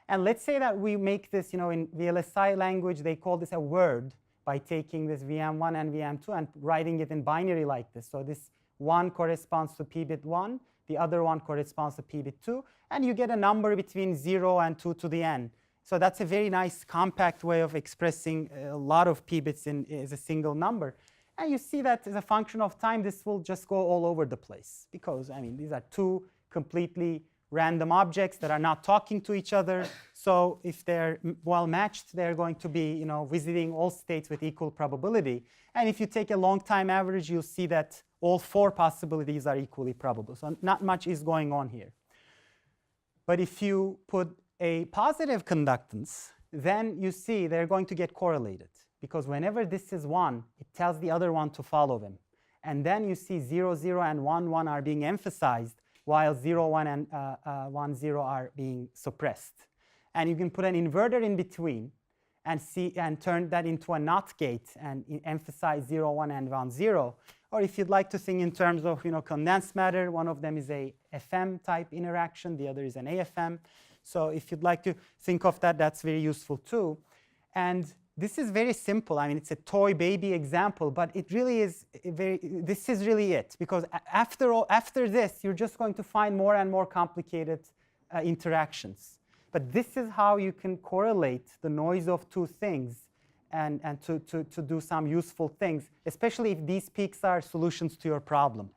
And let's say that we make this, in VLSI language, they call this a word by taking this VM1 and VM2 and writing it in binary like this. So this 1 corresponds to p-bit 1. The other one corresponds to p-bit 2. And you get a number between 0 and 2 to the n. So that's a very nice, compact way of expressing a lot of p-bits as a single number. And you see that as a function of time, this will just go all over the place. Because, these are two completely random objects that are not talking to each other. So if they're well matched, they're going to be visiting all states with equal probability. And if you take a long time average, you'll see that all 4 possibilities are equally probable. So not much is going on here. But if you put a positive conductance, then you see they're going to get correlated. Because whenever this is 1, it tells the other one to follow them. And then you see 0, 0, and 1, 1 are being emphasized, while 0, 1, and 1, 0 are being suppressed. And you can put an inverter in between and turn that into a NOT gate and emphasize 0, 1, and 1, 0. Or if you'd like to think in terms of condensed matter, one of them is a FM type interaction, the other is an AFM. So if you'd like to think of that, that's very useful too. And this is very simple. It's a toy baby example, but it really is this is really it. Because after this, you're just going to find more and more complicated interactions. But this is how you can correlate the noise of two things and to do some useful things, especially if these peaks are solutions to your problem.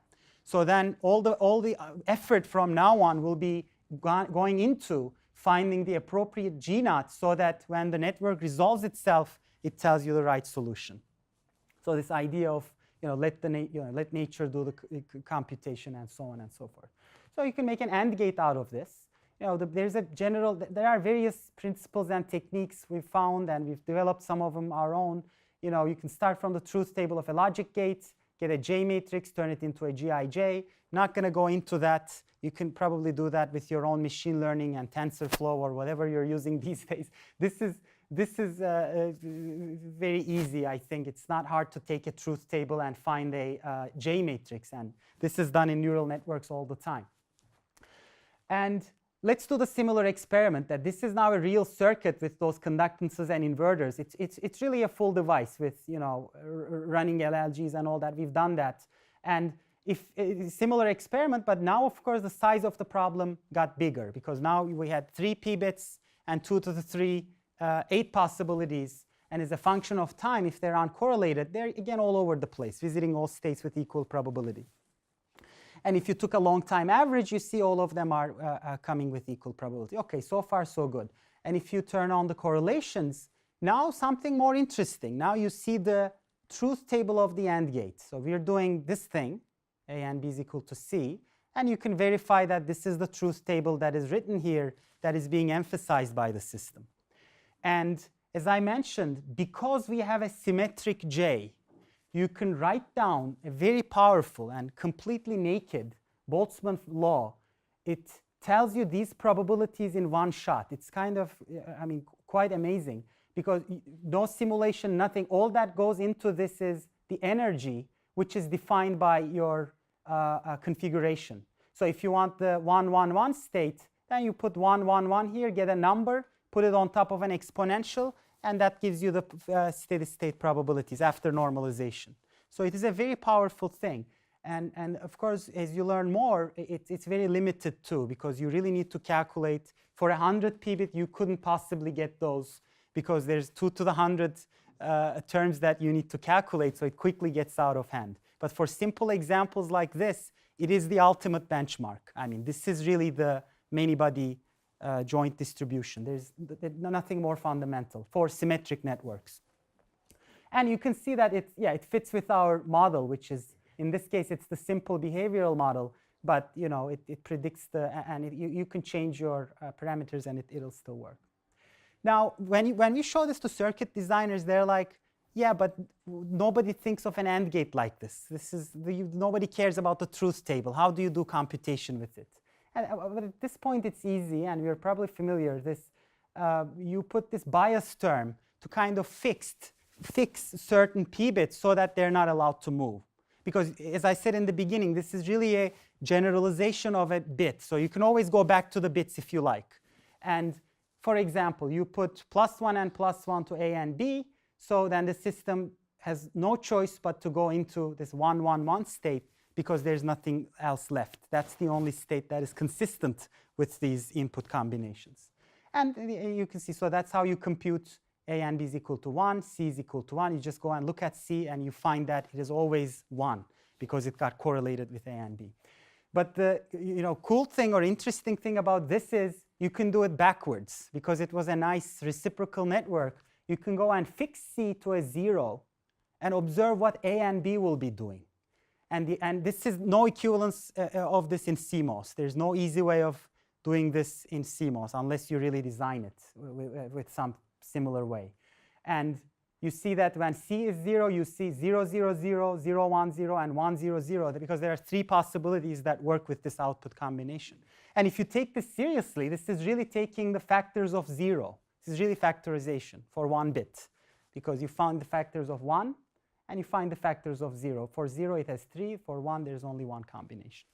So then all the effort from now on will be going into finding the appropriate G0 so that when the network resolves itself, it tells you the right solution. So this idea of let nature do the computation and so on and so forth. So you can make an AND gate out of this. There are various principles and techniques we've found, and we've developed some of them our own. You can start from the truth table of a logic gate, get a J matrix, turn it into a Gij. Not going to go into that. You can probably do that with your own machine learning and TensorFlow or whatever you're using these days. This is very easy, I think. It's not hard to take a truth table and find a J matrix. And this is done in neural networks all the time. And let's do the similar experiment that this is now a real circuit with those conductances and inverters. It's really a full device with running LLGs and all that. We've done that. And if similar experiment, but now, of course, the size of the problem got bigger because now we had 3 p-bits and 2 to the 3, 8 possibilities. And as a function of time, if they're uncorrelated, they're again all over the place, visiting all states with equal probability. And if you took a long time average, you see all of them are coming with equal probability. OK, so far, so good. And if you turn on the correlations, now something more interesting. Now you see the truth table of the AND gate. So we're doing this thing, A and B is equal to C. And you can verify that this is the truth table that is written here that is being emphasized by the system. And as I mentioned, because we have a symmetric J, you can write down a very powerful and completely naked Boltzmann law. It tells you these probabilities in one shot. It's kind of, I mean, quite amazing, because no simulation, nothing. All that goes into this is the energy, which is defined by your configuration. So if you want the 1, 1, 1 state, then you put 1, 1, 1 here, get a number, put it on top of an exponential, and that gives you the steady state probabilities after normalization. So it is a very powerful thing. And of course, as you learn more, it's very limited too, because you really need to calculate. For 100 p-bit, you couldn't possibly get those, because there's 2 to the 100 terms that you need to calculate, so it quickly gets out of hand. But for simple examples like this, it is the ultimate benchmark. I mean, this is really the many-body joint distribution. There's nothing more fundamental for symmetric networks. And you can see that it fits with our model, which is, in this case, it's the simple behavioral model, but it predicts you can change your parameters and it'll still work. Now, when we show this to circuit designers, they're like, yeah, but nobody thinks of an AND gate like this. Nobody cares about the truth table. How do you do computation with it? But at this point, it's easy, and we're probably familiar. You put this bias term to kind of fix certain p-bits so that they're not allowed to move. Because as I said in the beginning, this is really a generalization of a bit. So you can always go back to the bits if you like. And for example, you put +1 and +1 to A and B. So then the system has no choice but to go into this 1, 1, 1 state, because there's nothing else left. That's the only state that is consistent with these input combinations. And you can see, so that's how you compute A and B is equal to 1, C is equal to 1. You just go and look at C, and you find that it is always 1, because it got correlated with A and B. But the cool thing or interesting thing about this is you can do it backwards, because it was a nice reciprocal network. You can go and fix C to a 0 and observe what A and B will be doing. And this is no equivalence of this in CMOS. There's no easy way of doing this in CMOS unless you really design it with some similar way. And you see that when C is 0, you see 0, 0, 0, 0, 1, 0, and 1, 0, 0, because there are 3 possibilities that work with this output combination. And if you take this seriously, this is really taking the factors of 0. This is really factorization for 1 bit, because you found the factors of 1, and you find the factors of 0. For 0, it has 3. For 1, there's only 1 combination.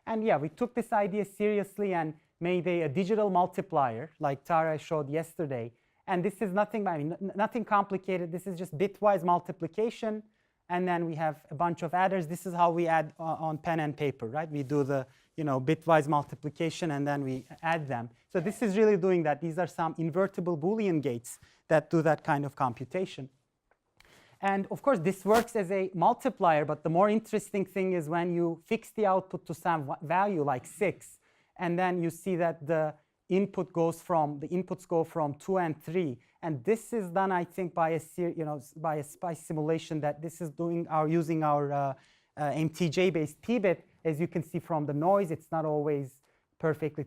And yeah, we took this idea seriously and made a digital multiplier, like Tara showed yesterday. And this is nothing, I mean, nothing complicated. This is just bitwise multiplication. And then we have a bunch of adders. This is how we add on pen and paper, right? We do the bitwise multiplication, and then we add them. So this is really doing that. These are some invertible Boolean gates that do that kind of computation. And of course, this works as a multiplier. But the more interesting thing is when you fix the output to some value like 6, and then you see that the inputs go from 2 and 3. And this is done, I think, by a SPICE simulation that this is using our MTJ-based p-bit. As you can see from the noise, it's not always perfectly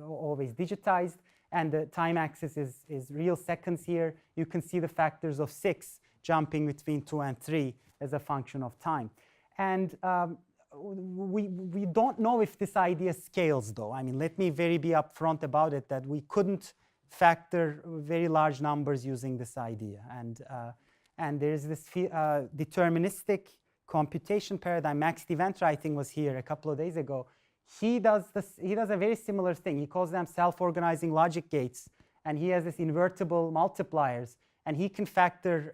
always digitized. And the time axis is real seconds here. You can see the factors of 6 jumping between 2 and 3 as a function of time. And we don't know if this idea scales, though. I mean, let me be upfront about it, that we couldn't factor very large numbers using this idea. And there's this deterministic computation paradigm. Max DeVenter, I think, was here a couple of days ago. He does a very similar thing. He calls them self-organizing logic gates, and he has this invertible multipliers, and he can factor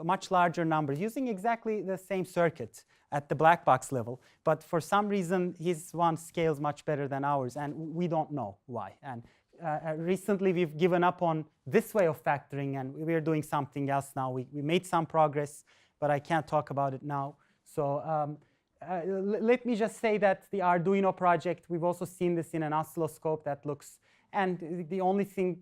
much larger numbers using exactly the same circuit at the black box level. But for some reason, his one scales much better than ours, and we don't know why. And recently, we've given up on this way of factoring, and we're doing something else now. We made some progress, but I can't talk about it now. So let me just say that the Arduino project, we've also seen this in an oscilloscope that looks, and the only thing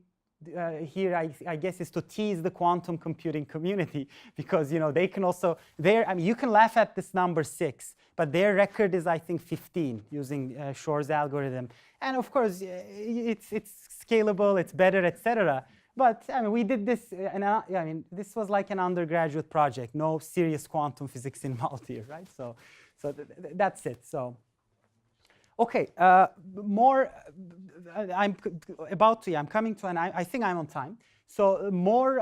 here, I guess, is to tease the quantum computing community because, they can also, I mean, you can laugh at this number 6, but their record is, I think, 15 using Shor's algorithm. And of course, it's scalable, it's better, etc. But I mean, we did this, I mean, this was like an undergraduate project, no serious quantum physics involved here, right? So that's it. So. Okay, I'm coming to, and I think I'm on time. So more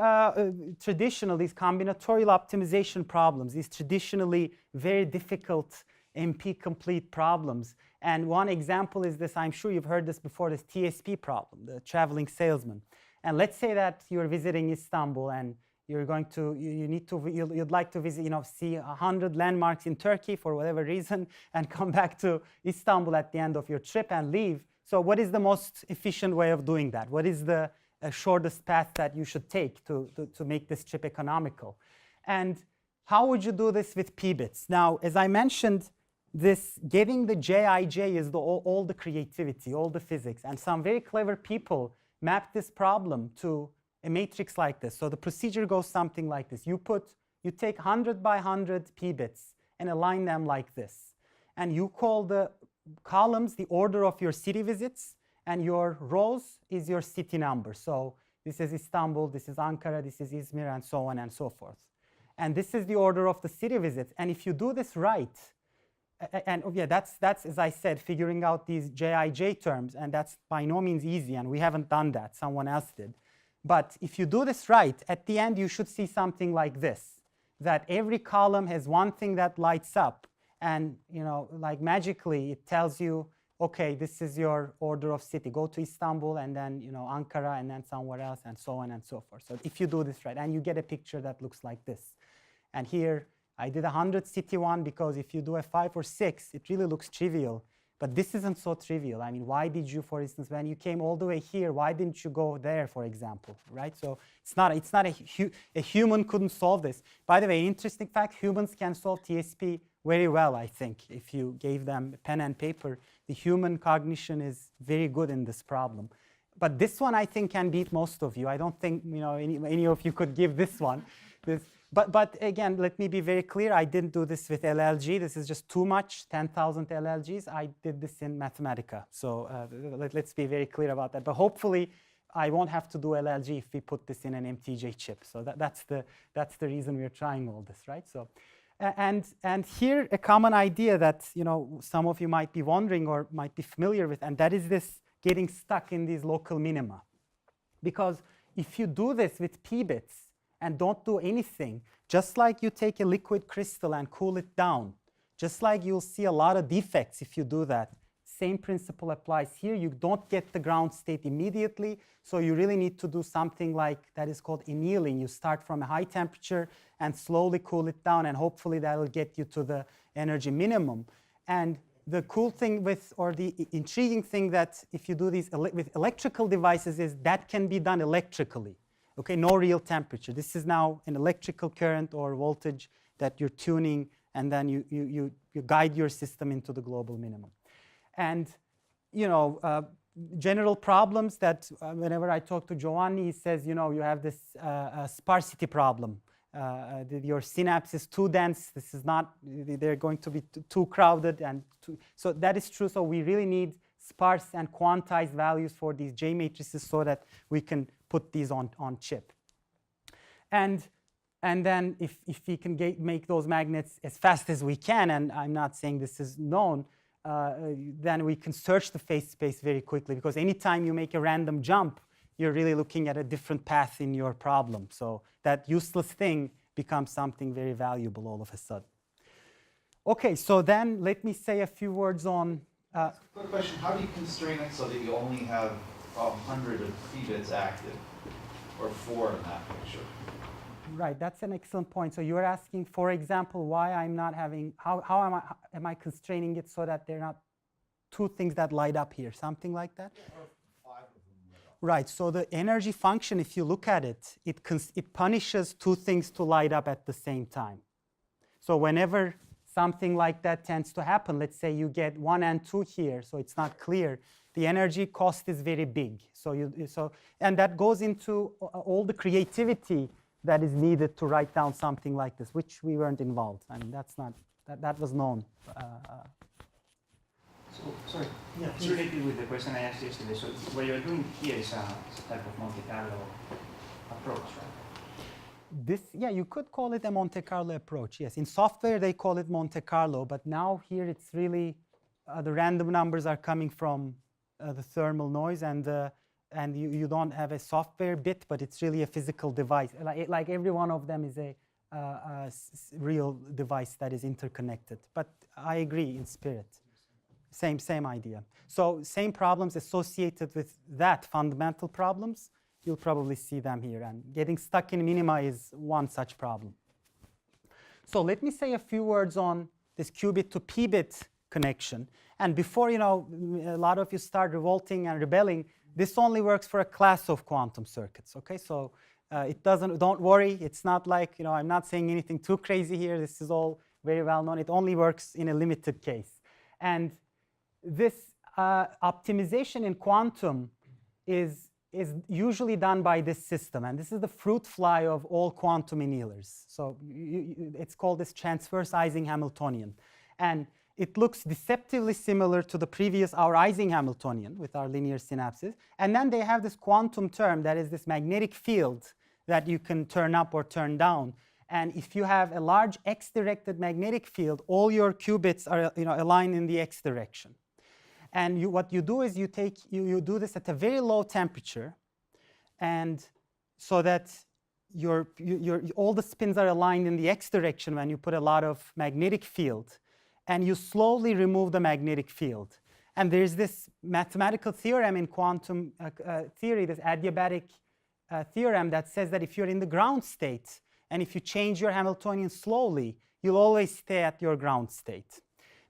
traditional, these combinatorial optimization problems, these traditionally very difficult MP-complete problems. And one example is this, I'm sure you've heard this before, this TSP problem, the traveling salesman. And let's say that you're visiting Istanbul and you're going to, you'd like to visit, see 100 landmarks in Turkey for whatever reason and come back to Istanbul at the end of your trip and leave. So what is the most efficient way of doing that? What is the shortest path that you should take to make this trip economical? And how would you do this with p-bits? Now, as I mentioned, getting the Jij is all the creativity, all the physics. And some very clever people mapped this problem to a matrix like this. So the procedure goes something like this. You take 100 by 100 p-bits and align them like this. And you call the columns the order of your city visits, and your rows is your city number. So this is Istanbul, this is Ankara, this is Izmir, and so on and so forth. And this is the order of the city visits. And if you do this right, and yeah, that's as I said, figuring out these Jij terms, and that's by no means easy, and we haven't done that, someone else did. But if you do this right, at the end, you should see something like this, that every column has one thing that lights up. And, like magically, it tells you, OK, this is your order of city. Go to Istanbul, and then, Ankara, and then somewhere else, and so on and so forth. So if you do this right, and you get a picture that looks like this. And here, I did 100 city one, because if you do a 5 or 6, it really looks trivial. But this isn't so trivial. I mean, why did you, for instance, when you came all the way here, why didn't you go there, for example, right? So it's not a human couldn't solve this. By the way, interesting fact, humans can solve TSP very well, I think. If you gave them pen and paper, the human cognition is very good in this problem. But this one, I think, can beat most of you. I don't think any of you could give this one. But again, let me be very clear. I didn't do this with LLG. This is just too much, 10,000 LLGs. I did this in Mathematica. So let's be very clear about that. But hopefully, I won't have to do LLG if we put this in an MTJ chip. So that's the reason we're trying all this, right? So, and here, a common idea that some of you might be wondering or might be familiar with, and that is this getting stuck in these local minima. Because if you do this with p-bits, and don't do anything, just like you take a liquid crystal and cool it down, just like you'll see a lot of defects if you do that, same principle applies here. You don't get the ground state immediately, so you really need to do something like that is called annealing. You start from a high temperature and slowly cool it down, and hopefully that will get you to the energy minimum. And the cool thing or the intriguing thing that if you do these with electrical devices is that can be done electrically. Okay, no real temperature. This is now an electrical current or voltage that you're tuning, and then you guide your system into the global minimum. And general problems that whenever I talk to Giovanni, he says, you have this sparsity problem. Your synapse is too dense. This is not. They're going to be too crowded, and so that is true. So we really need sparse and quantized values for these J matrices so that we can put these on chip. And then if we can make those magnets as fast as we can, and I'm not saying this is known, then we can search the phase space very quickly, because anytime you make a random jump, you're really looking at a different path in your problem. So that useless thing becomes something very valuable all of a sudden. Okay, so then let me say a few words on quick question, how do you constrain it so that you only have 100 of p-bits active, or 4 in that picture? Right, that's an excellent point. So you're asking, for example, why I'm not having, how am I constraining it so that there are not 2 things that light up here, something like that? Or 5 of them. Right, so the energy function, if you look at it, it punishes 2 things to light up at the same time. So whenever something like that tends to happen, let's say you get 1 and 2 here, so it's not clear, the energy cost is very big. And that goes into all the creativity that is needed to write down something like this, which we weren't involved. I mean, that was known. So, sorry, it's related with the question I asked yesterday. So what you're doing here is a type of Monte Carlo approach, right? Yeah, you could call it a Monte Carlo approach, yes. In software, they call it Monte Carlo, but now here it's really, the random numbers are coming from the thermal noise, and you don't have a software bit, but it's really a physical device. Like every one of them is a real device that is interconnected. But I agree in spirit. Same idea. So same problems associated with that, fundamental problems, you'll probably see them here. And getting stuck in minima is one such problem. So let me say a few words on this qubit to p-bit connection. And before, a lot of you start revolting and rebelling, this only works for a class of quantum circuits, okay? So don't worry, it's not like, I'm not saying anything too crazy here. This is all very well known. It only works in a limited case. And this optimization in quantum is usually done by this system, and this is the fruit fly of all quantum annealers. So it's called this transverse Ising-Hamiltonian, and it looks deceptively similar to the previous, our Ising-Hamiltonian with our linear synapses. And then they have this quantum term that is this magnetic field that you can turn up or turn down. And if you have a large x-directed magnetic field, all your qubits are aligned in the x direction. And what you do is you do this at a very low temperature, and so that all the spins are aligned in the x direction when you put a lot of magnetic field, and you slowly remove the magnetic field. And there's this mathematical theorem in quantum theory, this adiabatic theorem that says that if you're in the ground state and if you change your Hamiltonian slowly, you'll always stay at your ground state.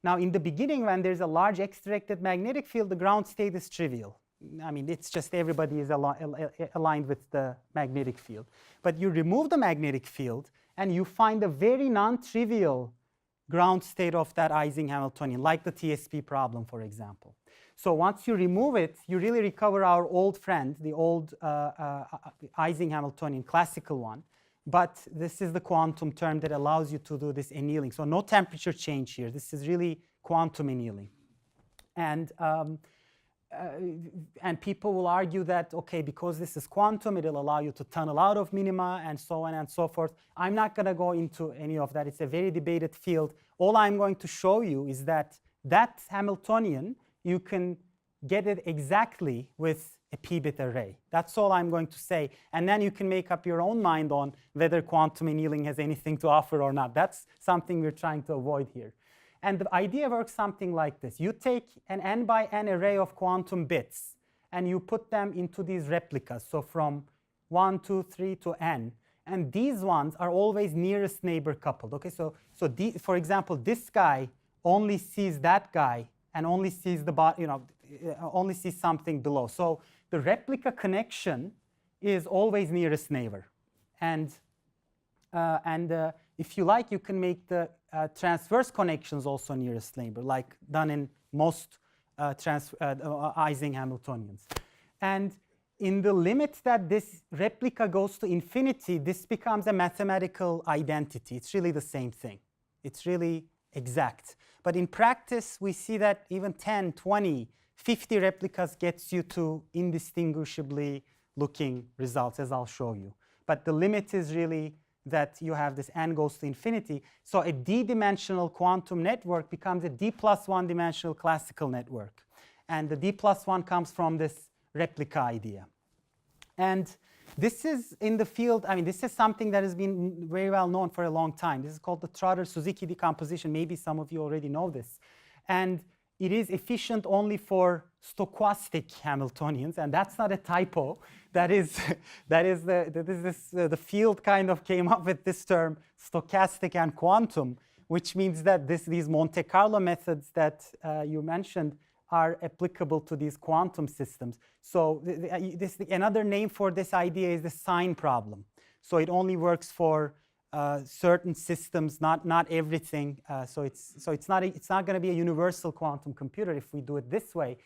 Now, in the beginning, when there's a large x-directed magnetic field, the ground state is trivial. I mean, it's just everybody is aligned with the magnetic field. But you remove the magnetic field, and you find a very non-trivial ground state of that Ising-Hamiltonian, like the TSP problem, for example. So once you remove it, you really recover our old friend, the old Ising-Hamiltonian, classical one. But this is the quantum term that allows you to do this annealing. So no temperature change here. This is really quantum annealing. And people will argue that, okay, because this is quantum, it'll allow you to tunnel out of minima and so on and so forth. I'm not going to go into any of that. It's a very debated field. All I'm going to show you is that that Hamiltonian, you can get it exactly with a p-bit array. That's all I'm going to say. And then you can make up your own mind on whether quantum annealing has anything to offer or not. That's something we're trying to avoid here. And the idea works something like this. You take an n by n array of quantum bits, and you put them into these replicas. So from 1, 2, 3 to n. And these ones are always nearest neighbor coupled. Okay, for example, this guy only sees that guy and only sees only sees something below. So the replica connection is always nearest neighbor. And if you like, you can make the transverse connections also nearest neighbor, like done in most Ising-Hamiltonians. And in the limit that this replica goes to infinity, this becomes a mathematical identity. It's really the same thing. It's really exact. But in practice, we see that even 10, 20, 50 replicas gets you to indistinguishably looking results, as I'll show you. But the limit is really that you have this n goes to infinity. So a d-dimensional quantum network becomes a d plus 1 dimensional classical network. And the d plus 1 comes from this replica idea. And this is in the field, I mean, this is something that has been very well known for a long time. This is called the Trotter-Suzuki decomposition. Maybe some of you already know this. And it is efficient only for stochastic Hamiltonians, and that's not a typo. The field kind of came up with this term, stochastic and quantum, which means that these Monte Carlo methods that you mentioned are applicable to these quantum systems. So another name for this idea is the sign problem. So it only works for certain systems, not everything. So it's not going to be a universal quantum computer if we do it this way.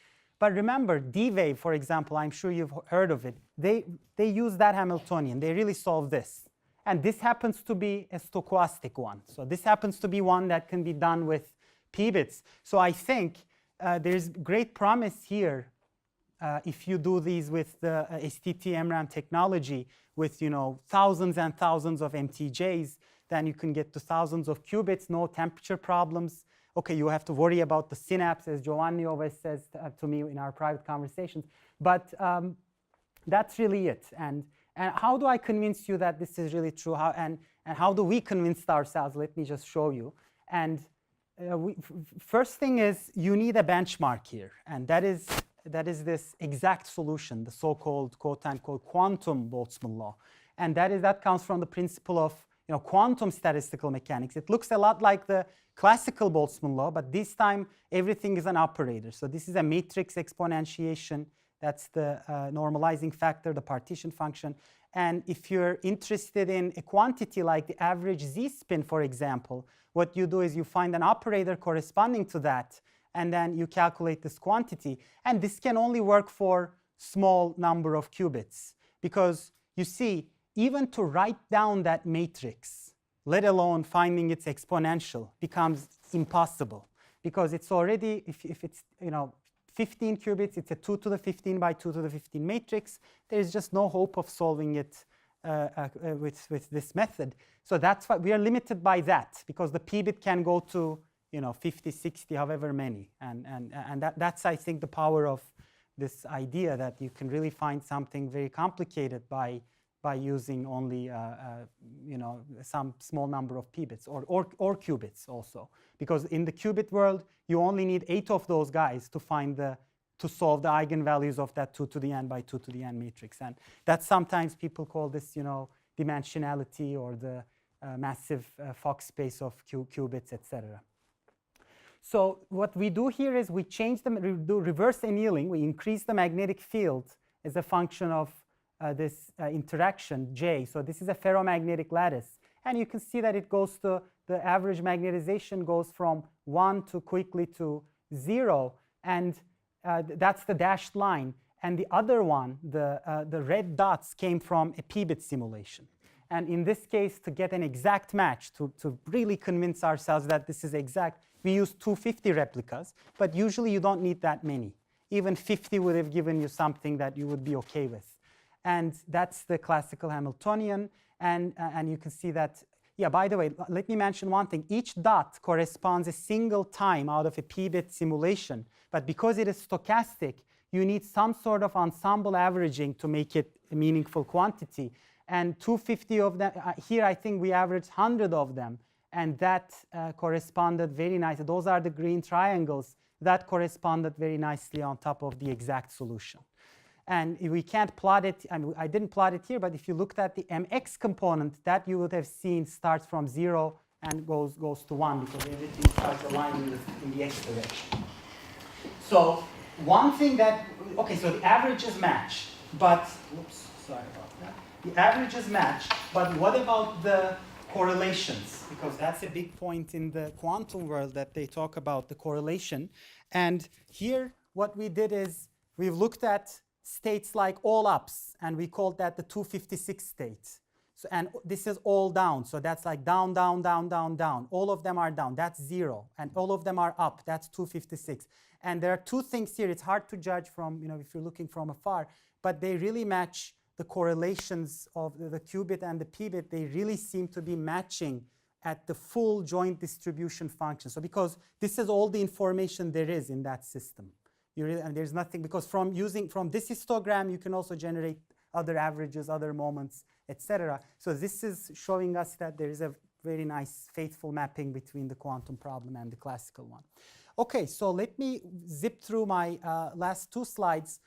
But remember, D-Wave, for example, I'm sure you've heard of it. They use that Hamiltonian. They really solve this. And this happens to be a stochastic one. So this happens to be one that can be done with p-bits. So I think there's great promise here if you do these with the STT-MRAM technology with thousands and thousands of MTJs, then you can get to thousands of qubits, no temperature problems. Okay, you have to worry about the synapse, as Giovanni always says to me in our private conversations. But that's really it. And how do I convince you that this is really true? And how do we convince ourselves? Let me just show you. And first thing is you need a benchmark here. And that is this exact solution, the so-called quote-unquote quantum Boltzmann law. And that comes from the principle of quantum statistical mechanics. It looks a lot like the classical Boltzmann law, but this time everything is an operator. So this is a matrix exponentiation. That's the normalizing factor, the partition function. And if you're interested in a quantity like the average z-spin, for example, what you do is you find an operator corresponding to that, and then you calculate this quantity. And this can only work for small number of qubits, because you see, even to write down that matrix, let alone finding its exponential, becomes impossible, because it's already, if it's 15 qubits, it's a 2 to the 15 by 2 to the 15 matrix. There's just no hope of solving it with this method. So that's why we are limited by that, because the p-bit can go to 50, 60, however many. And that's, I think, the power of this idea that you can really find something very complicated by using only some small number of p-bits or qubits also, because in the qubit world you only need 8 of those guys to solve the eigenvalues of that 2 to the n by 2 to the n matrix. And that's sometimes people call this dimensionality, or the massive Fock space of qubits, etc. So what we do here is we change them, we do reverse annealing. We increase the magnetic field as a function of this interaction J. So this is a ferromagnetic lattice. And you can see that it goes to, the average magnetization goes from 1 to quickly to 0. And that's the dashed line. And the other one, the red dots, came from a p-bit simulation. And in this case, to get an exact match, to really convince ourselves that this is exact, we use 250 replicas. But usually you don't need that many. Even 50 would have given you something that you would be OK with. And that's the classical Hamiltonian. And you can see that, yeah, by the way, let me mention one thing. Each dot corresponds a single time out of a p-bit simulation. But because it is stochastic, you need some sort of ensemble averaging to make it a meaningful quantity. And 250 of them, here I think we averaged 100 of them. And that corresponded very nicely. Those are the green triangles. That corresponded very nicely on top of the exact solution. And we can't plot it. I mean, I didn't plot it here, but if you looked at the mx component, that you would have seen starts from 0 and goes to 1, because everything starts aligning in the x direction. So one thing that, okay, so the averages match, but, oops, sorry about that. The averages match, but what about the correlations? Because that's a big point in the quantum world, that they talk about the correlation. And here, what we did is we've looked at states like all ups, and we called that the 256 states. So, and this is all down, so that's like down, down, down, down, down. All of them are down, that's 0. And all of them are up, that's 256. And there are two things here. It's hard to judge from, if you're looking from afar, but they really match the correlations of the qubit and the p-bit. They really seem to be matching at the full joint distribution function. So because this is all the information there is in that system. And there's nothing, because from this histogram, you can also generate other averages, other moments, etc. So this is showing us that there is a very nice faithful mapping between the quantum problem and the classical one. Okay, so let me zip through my last 2 slides.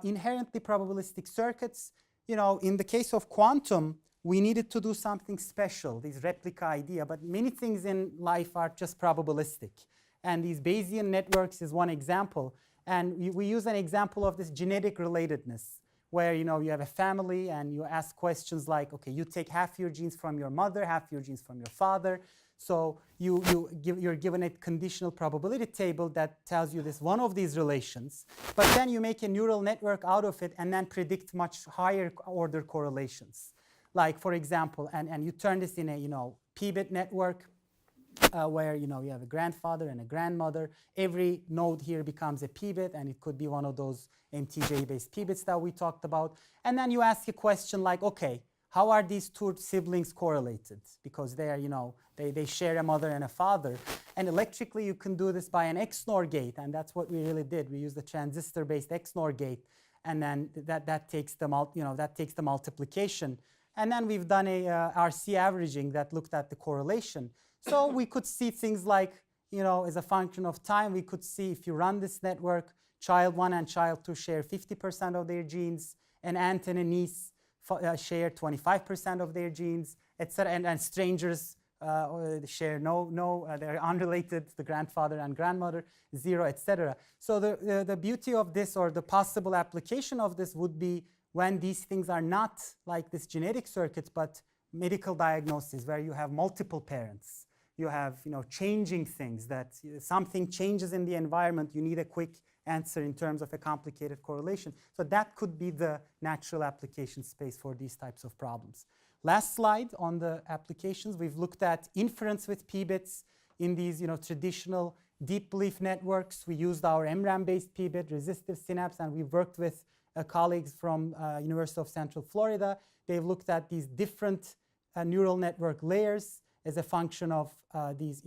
Inherently probabilistic circuits. In the case of quantum, we needed to do something special, this replica idea. But many things in life are just probabilistic. And these Bayesian networks is one example. And we use an example of this genetic relatedness, where you have a family and you ask questions like, okay, you take half your genes from your mother, half your genes from your father. So you're given a conditional probability table that tells you this one of these relations, but then you make a neural network out of it and then predict much higher order correlations. Like, for example, and you turn this in a p-bit network where you have a grandfather and a grandmother. Every node here becomes a p-bit, and it could be one of those MTJ-based p-bits that we talked about. And then you ask a question like, okay, how are these two siblings correlated? Because they are, they share a mother and a father. And electrically, you can do this by an XNOR gate, and that's what we really did. We used the transistor-based XNOR gate, and then that takes the multiplication. And then we've done a RC averaging that looked at the correlation. So we could see things like, as a function of time, we could see if you run this network, child 1 and child 2 share 50% of their genes, and aunt and a niece share 25% of their genes, etc. And strangers share they're unrelated, the grandfather and grandmother, 0, etc. So the beauty of this, or the possible application of this, would be when these things are not like this genetic circuits, but medical diagnosis, where you have multiple parents. You have changing things, that something changes in the environment, you need a quick answer in terms of a complicated correlation. So that could be the natural application space for these types of problems. Last slide on the applications, we've looked at inference with p-bits in these traditional deep belief networks. We used our MRAM-based p-bit, resistive synapse, and we worked with colleagues from University of Central Florida. They've looked at these different neural network layers as a function of these.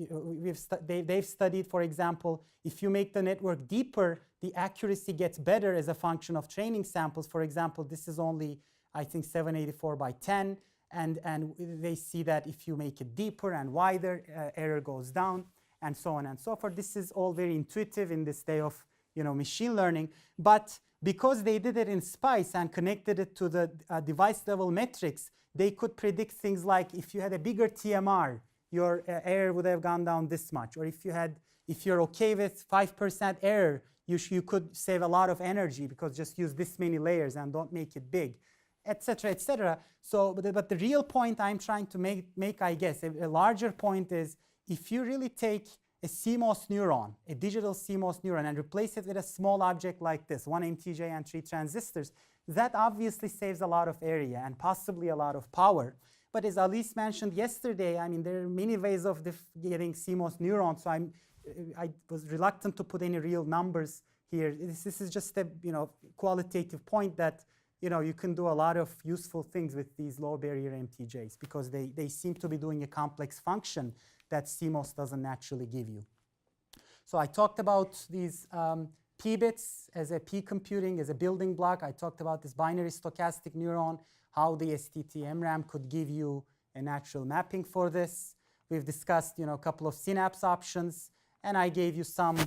They've studied, for example, if you make the network deeper, the accuracy gets better as a function of training samples. For example, this is only, I think, 784 by 10. And they see that if you make it deeper and wider, error goes down, and so on and so forth. This is all very intuitive in this day of machine learning. But because they did it in SPICE and connected it to the device level metrics, they could predict things like if you had a bigger TMR, your error would have gone down this much. Or if you're okay with 5% error, you could save a lot of energy because just use this many layers and don't make it big, etc., etc. So, but the real point I'm trying to make, I guess, a larger point is if you really take a CMOS neuron, a digital CMOS neuron, and replace it with a small object like this, 1 MTJ and 3 transistors, that obviously saves a lot of area and possibly a lot of power. But as Alice mentioned yesterday, I mean, there are many ways of getting CMOS neurons, so I was reluctant to put any real numbers here. This is just a qualitative point that you can do a lot of useful things with these low barrier MTJs because they seem to be doing a complex function that CMOS doesn't naturally give you. So I talked about these p-bits as a p-computing, as a building block. I talked about this binary stochastic neuron, how the STT-MRAM could give you a natural mapping for this. We've discussed a couple of synapse options, and I gave you some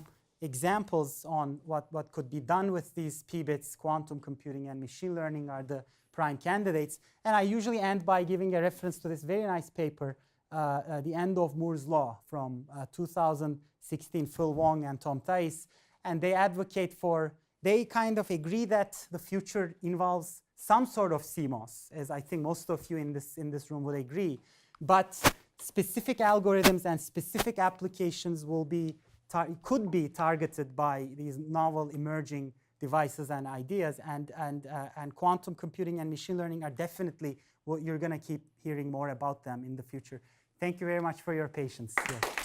examples on what could be done with these p-bits. Quantum computing and machine learning are the prime candidates. And I usually end by giving a reference to this very nice paper, The End of Moore's Law from 2016, Phil Wong and Tom Thais. And they advocate they kind of agree that the future involves some sort of CMOS, as I think most of you in this room would agree. But specific algorithms and specific applications could be targeted by these novel emerging devices and ideas, and quantum computing and machine learning are definitely what you're going to keep hearing more about them in the future. Thank you very much for your patience. Yes.